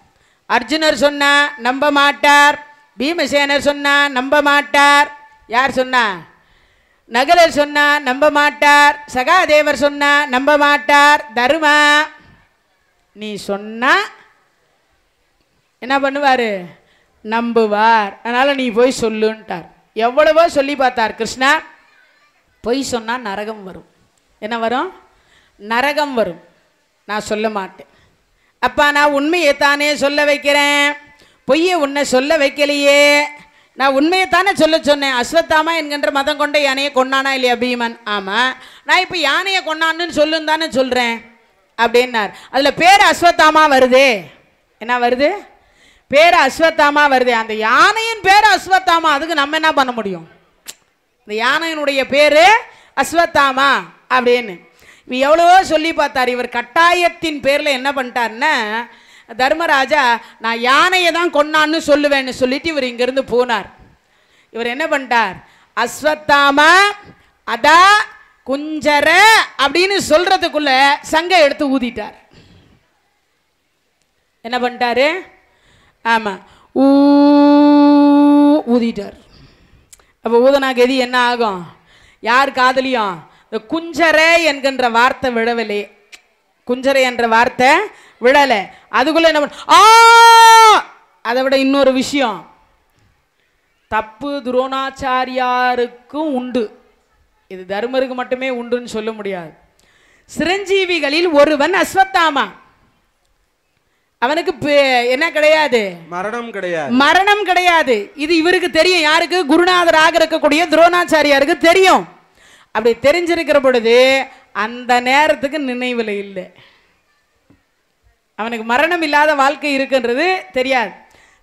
Speaker 1: அர்ஜுனர் சொன்னா நம்ப மாட்டார், பீமசேனர் சொன்னா நம்ப மாட்டார், யார் சொன்னா நகலர் சொன்னா நம்ப மாட்டார், சகாதேவர் சொன்னா நம்ப மாட்டார், தர்மா நீ சொன்னா என்ன பண்ணுவாரு? நம்புவார். அதனால நீ போய் சொல்லுன்ட்டார். எவ்வளவோ சொல்லி பார்த்தார் கிருஷ்ணா, பொய் சொன்னா நரகம் வரும். என்ன வரும்? நரகம் வரும். நான் சொல்ல மாட்டேன். அப்பா நான் உண்மையை தானே சொல்ல வைக்கிறேன், பொய்யை உன்னை சொல்ல வைக்கலையே, நான் உண்மையை தானே சொல்ல சொன்னேன். அஸ்வத்தாமா என்கின்ற மதம் கொண்ட யானையை கொண்டானா இல்லையா பீமன்? ஆமாம். நான் இப்போ யானையை கொண்டான்னு சொல்லுன்னு தானே சொல்கிறேன் அப்படின்னார். அதில் பேர் அஸ்வத்தாமா வருது. என்ன வருது? பேர் அஸ்வத்தாமா வருது. அந்த யானையின் பேர் அஸ்வத்தாமா, அதுக்கு நம்ம என்ன பண்ண முடியும்? இந்த யானையினுடைய பேர் அஸ்வத்தாமா அப்படின்னு இவர் எவ்வளவோ சொல்லி பார்த்தார். இவர் கட்டாயத்தின் பேரில் என்ன பண்ணிட்டார்னா, தர்மராஜா நான் யானையை தான் கொன்னான்னு சொல்லுவேன்னு சொல்லிட்டு இவர் இங்கிருந்து போனார். இவர் என்ன பண்ணிட்டார்? அஸ்வத்தாமா அதா குஞ்சர அப்படின்னு சொல்றதுக்குள்ள சங்க எடுத்து ஊதிட்டார். என்ன பண்ணிட்டாரு? ஆமா, ஊதிட்டார். அப்போ ஊதனா கதி என்ன ஆகும்? யார் காதலியும் இந்த குஞ்சரை என்கின்ற வார்த்தை விழவில்லை, குஞ்சரை என்ற வார்த்தை விழலை. அதுக்குள்ள என்ன பண்ண, அதை விட இன்னொரு விஷயம், தப்பு துரோணாச்சாரியாருக்கும் உண்டு, இது தர்மருக்கு மட்டுமே உண்டுன்னு சொல்ல முடியாது. சிரஞ்சீவிகளில் ஒருவன் அஸ்வத்தாமா, அவனுக்கு என்ன கிடையாது? மரணம் கிடையாது. மரணம் கிடையாது. இது இவருக்கு தெரியும். யாருக்கு? குருநாதராக இருக்கக்கூடிய துரோணாச்சாரியாருக்கு தெரியும். அப்படி தெரிஞ்சிருக்கிற பொழுது அந்த நேரத்துக்கு நினைவில் இல்லை. அவனுக்கு மரணம் இல்லாத வாழ்க்கை இருக்குன்றது தெரியாது.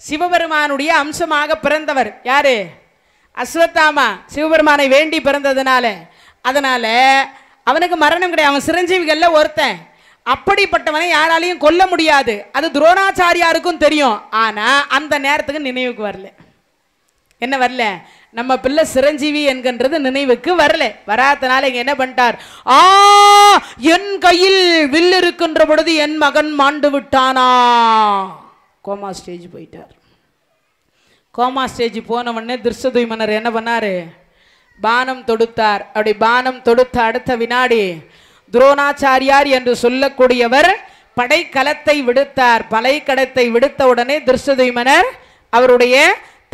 Speaker 1: சிவபெருமானுடைய அம்சமாக பிறந்தவர் யாரு? அஸ்வத்தாமா. சிவபெருமானை வேண்டி பிறந்ததுனால அதனால அவனுக்கு மரணம் கிடையாது. அவன் சிரஞ்சீவிகள்ல ஒருத்தன். அப்படிப்பட்டவனை யாராலையும் கொல்ல முடியாது. அது துரோணாச்சாரியாருக்கும் தெரியும். ஆனா அந்த நேரத்துக்கு நினைவுக்கு வரல. என்ன வரல? நம்ம பிள்ளை சிரஞ்சீவி என்கின்றது நினைவுக்கு வரல. வராதனால இங்க என்ன பண்ணிட்டார்? என் கையில் வில் இருக்கின்ற பொழுது என் மகன் மாண்டு விட்டானா. கோமா ஸ்டேஜ் போயிட்டார். கோமா ஸ்டேஜ் போன உடனே திருஷ்டத்யும்னர் என்ன பண்ணாரு? பானம் தொடுத்தார். அப்படி பானம் தொடுத்த அடுத்த வினாடி துரோணாச்சாரியார் என்று சொல்லக்கூடியவர் படைக்கலத்தை விடுத்தார். படைக்கலத்தை விடுத்த உடனே திருஷ்டத்யும்னர் அவருடைய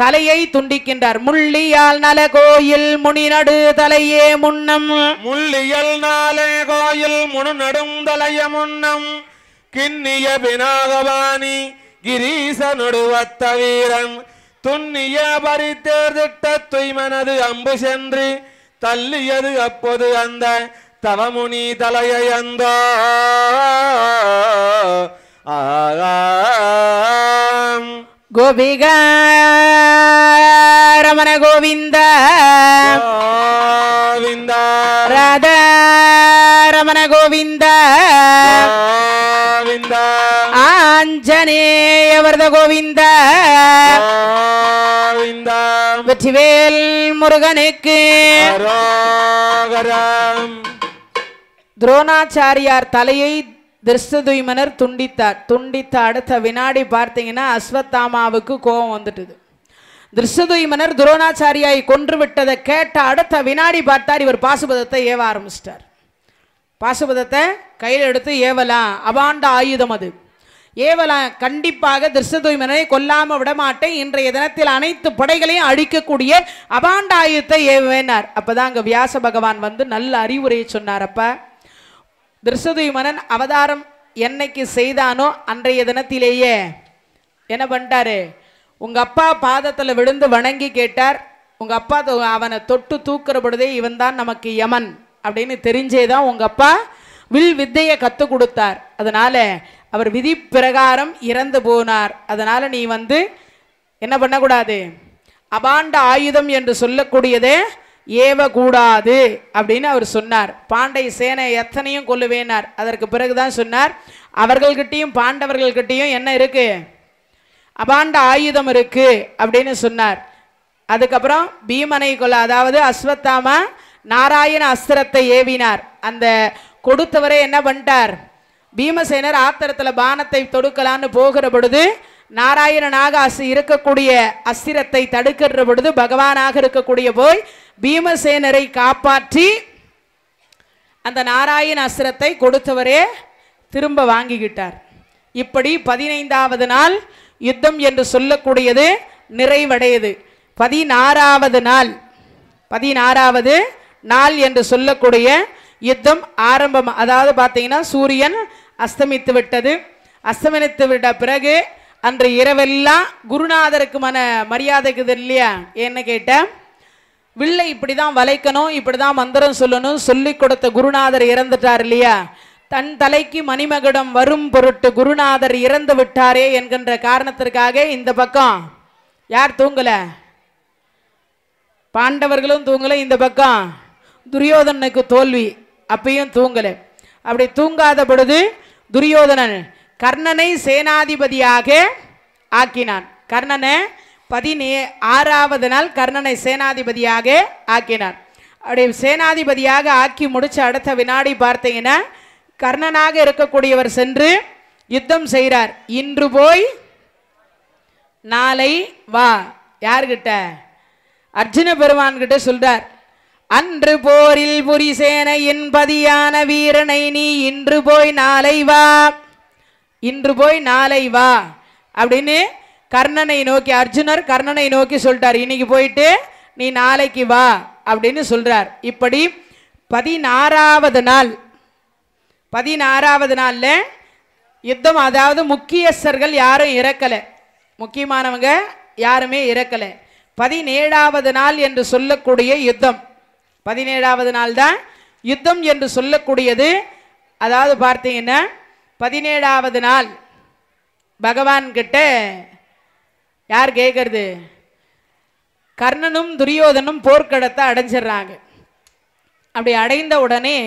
Speaker 1: தலையை துண்டிக்கின்றார். முள்ளியால் நல கோயில் முனி நடு தலையே முன்னம்.
Speaker 2: முள்ளியல் நாளே கோயில் முனு நடும் தலைய முன்னம். கிண்ணிய பினாகவாணி கிரீச நடுவத்த வீரன் துண்ணிய பறித்தேர்திட்ட துய்மனது அம்பு சென்று தள்ளியது அப்போது அந்த தவமுனி தலையை அந்த
Speaker 1: கோபிக ரமண கோவிந்த
Speaker 2: கோவிந்த
Speaker 1: ராத ரமண கோவிந்த
Speaker 2: கோவிந்த
Speaker 1: ஆஞ்சநேய வரத கோவிந்த
Speaker 2: கோவிந்த
Speaker 1: வெற்றிவேல் முருகனுக்கு
Speaker 2: அரோகரம்.
Speaker 1: துரோணாச்சாரியார் தலையை திருஷ்டத்யும்னர் துண்டித்தார். துண்டித்த அடுத்த வினாடி பார்த்தீங்கன்னா அஸ்வத்தாமாவுக்கு கோபம் வந்துட்டுது. திருஷ்டத்யும்னர் துரோணாச்சாரியாரை கொன்று விட்டதை கேட்ட அடுத்த வினாடி பார்த்தார், இவர் பாசுபதத்தை ஏவ ஆரம்பிச்சிட்டார். பாசுபதத்தை கையில் எடுத்து ஏவலாம், அபாண்ட ஆயுதம் அது, ஏவலாம். கண்டிப்பாக திருஷ்டத்யும்னரை கொல்லாம விடமாட்டேன், இன்றைய தினத்தில் அனைத்து படைகளையும் அழிக்கக்கூடிய அபாண்ட ஆயுதத்தை ஏவேனார். அப்பதான் அங்க வியாச பகவான் வந்து நல்ல அறிவுரையை சொன்னார். அப்ப திருஷ்டத்யும்னன் அவதாரம் என்னைக்கு செய்தானோ அன்றைய தினத்திலேயே என்ன பண்ணிட்டாரு? உங்க அப்பா பாதத்தில் விழுந்து வணங்கி கேட்டார். உங்க அப்பா அவனை தொட்டு தூக்குற பொழுதே இவன் தான் நமக்கு யமன் அப்படின்னு தெரிஞ்சேதான் உங்க அப்பா வில் வித்தையை கத்து கொடுத்தார். அதனால அவர் விதி பிரகாரம் இறந்து போனார். அதனால நீ வந்து என்ன பண்ணக்கூடாது? அபாண்ட ஆயுதம் என்று சொல்லக்கூடியதே ஏவக்கூடாது அப்படின்னு அவர் சொன்னார். பாண்டை சேனை எத்தனையும் கொல்லுவேனார். அதற்கு பிறகுதான் சொன்னார், அவர்கள்கிட்டையும் பாண்டவர்கள்கிட்டையும் என்ன இருக்கு? அபாண்ட ஆயுதம் இருக்கு அப்படின்னு சொன்னார். அதுக்கப்புறம் பீமனை கொல்ல, அதாவது அஸ்வத்தாமா நாராயண அஸ்திரத்தை ஏவினார். அந்த கொடுத்தவரை என்ன பண்ணிட்டார்? பீமசேனர் ஆத்திரத்தில் பானத்தை தொடுக்கலான்னு போகிற பொழுது நாராயணனாக இருக்கக்கூடிய அஸ்திரத்தை தடுக்கிற பொழுது பகவானாக இருக்கக்கூடிய போய் பீமசேனரை காப்பாற்றி அந்த நாராயண அஸ்திரத்தை கொடுத்தவரே திரும்ப வாங்கிக்கிட்டார். இப்படி 15வது நாள் யுத்தம் என்று சொல்லக்கூடியது நிறைவடையது. 16வது நாள் என்று சொல்லக்கூடிய யுத்தம் ஆரம்பம். அதாவது பார்த்தீங்கன்னா சூரியன் அஸ்தமித்து விட்டது. அஸ்தமித்து விட்ட பிறகு அன்று இரவெல்லாம் குருநாதருக்கு மரியாதைக்குது இல்லையா? என்ன கேட்டேன், வில்லை இப்படி தான் வளைக்கணும், இப்படி தான் மந்திரம் சொல்லணும் சொல்லி கொடுத்த குருநாதர் இறந்துட்டார் இல்லையா? தன் தலைக்கு மணிமகுடம் வரும் பொருட்டு குருநாதர் இறந்து விட்டாரே என்கின்ற காரணத்திற்காக இந்த பக்கம் யார் தூங்கல? பாண்டவர்களும் தூங்கல. இந்த பக்கம் துரியோதனனுக்கு தோல்வி, அப்பையும் தூங்கல. அப்படி தூங்காத பொழுது துரியோதனன் கர்ணனை சேனாதிபதியாக ஆக்கினான். கர்ணனை 16வது நாள் கர்ணனை சேனாதிபதியாக ஆக்கினான். அப்படி சேனாதிபதியாக ஆக்கி முடிச்ச அடுத்த வினாடி பார்த்தீங்கன்னா கர்ணனாக இருக்கக்கூடியவர் சென்று யுத்தம் செய்கிறார். இன்று போய் நாளை வா. யார்கிட்ட? அர்ஜுன பெருமான் கிட்ட சொல்றார். அன்று போரில் புரிசேனையின் பதியான வீரனை நீ இன்று போய் நாளை வா, இன்று போய் நாளை வா அப்படின்னு கர்ணனை நோக்கி, அர்ஜுனர் கர்ணனை நோக்கி சொல்லிட்டார், இன்னைக்கு போயிட்டு நீ நாளைக்கு வா அப்படின்னு சொல்றார். இப்படி 16வது நாள்ல யுத்தம். அதாவது முக்கியஸ்தர்கள் யாரும் இறக்கல, முக்கியமானவங்க யாருமே இறக்கல. 17வது நாள் என்று சொல்லக்கூடிய யுத்தம். 17வது நாள் தான் யுத்தம் என்று சொல்லக்கூடியது. அதாவது பார்த்தீங்கன்னா 17வது நாள் பகவான் கிட்ட யார் கேட்கறது? கர்ணனும் துரியோதனும் போர்க்களத்தை அடைஞ்சிடுறாங்க. அப்படி அடைந்த உடனே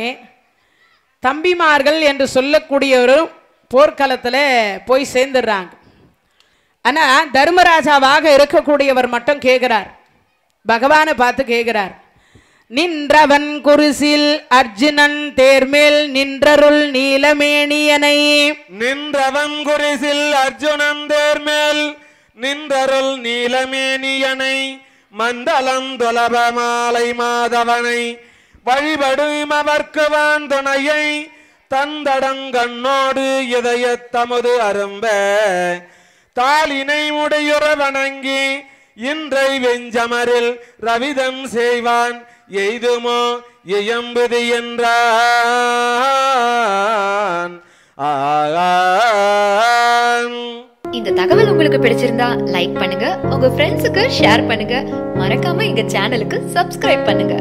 Speaker 1: தம்பிமார்கள் என்று சொல்லக்கூடியவரும் போர்க்களத்தில் போய் சேர்ந்துடுறாங்க. ஆனால் தர்மராஜாவாக இருக்கக்கூடியவர் மட்டும் கேட்குறார், பகவானை பார்த்து கேட்கிறார். நின்றவன் குருசில் அர்ஜுனன் தேர்மேல் நின்றருள் நீலமேனியனை.
Speaker 2: நின்றவன் குருசில் அர்ஜுனன் தேர்மேல் நின்றருள் நீலமேனியனை மண்டலம் துலப மாலை மாதவனை வழிபடும் அவர்க்குவான் துணையை தந்தடங்கண்ணோடு இதய தமது அரும்ப தாளினை முடியுற வணங்கி இன்றை வெஞ்சமரில் ரவிதம் செய்வான் எய்துமோ இயம்புதி என்றான்.
Speaker 3: இந்த தகவல் உங்களுக்கு பிடிச்சிருந்தா லைக் பண்ணுங்க, உங்க ஃப்ரெண்ட்ஸுக்கு ஷேர் பண்ணுங்க, மறக்காம எங்க சேனலுக்கு சப்ஸ்கிரைப் பண்ணுங்க.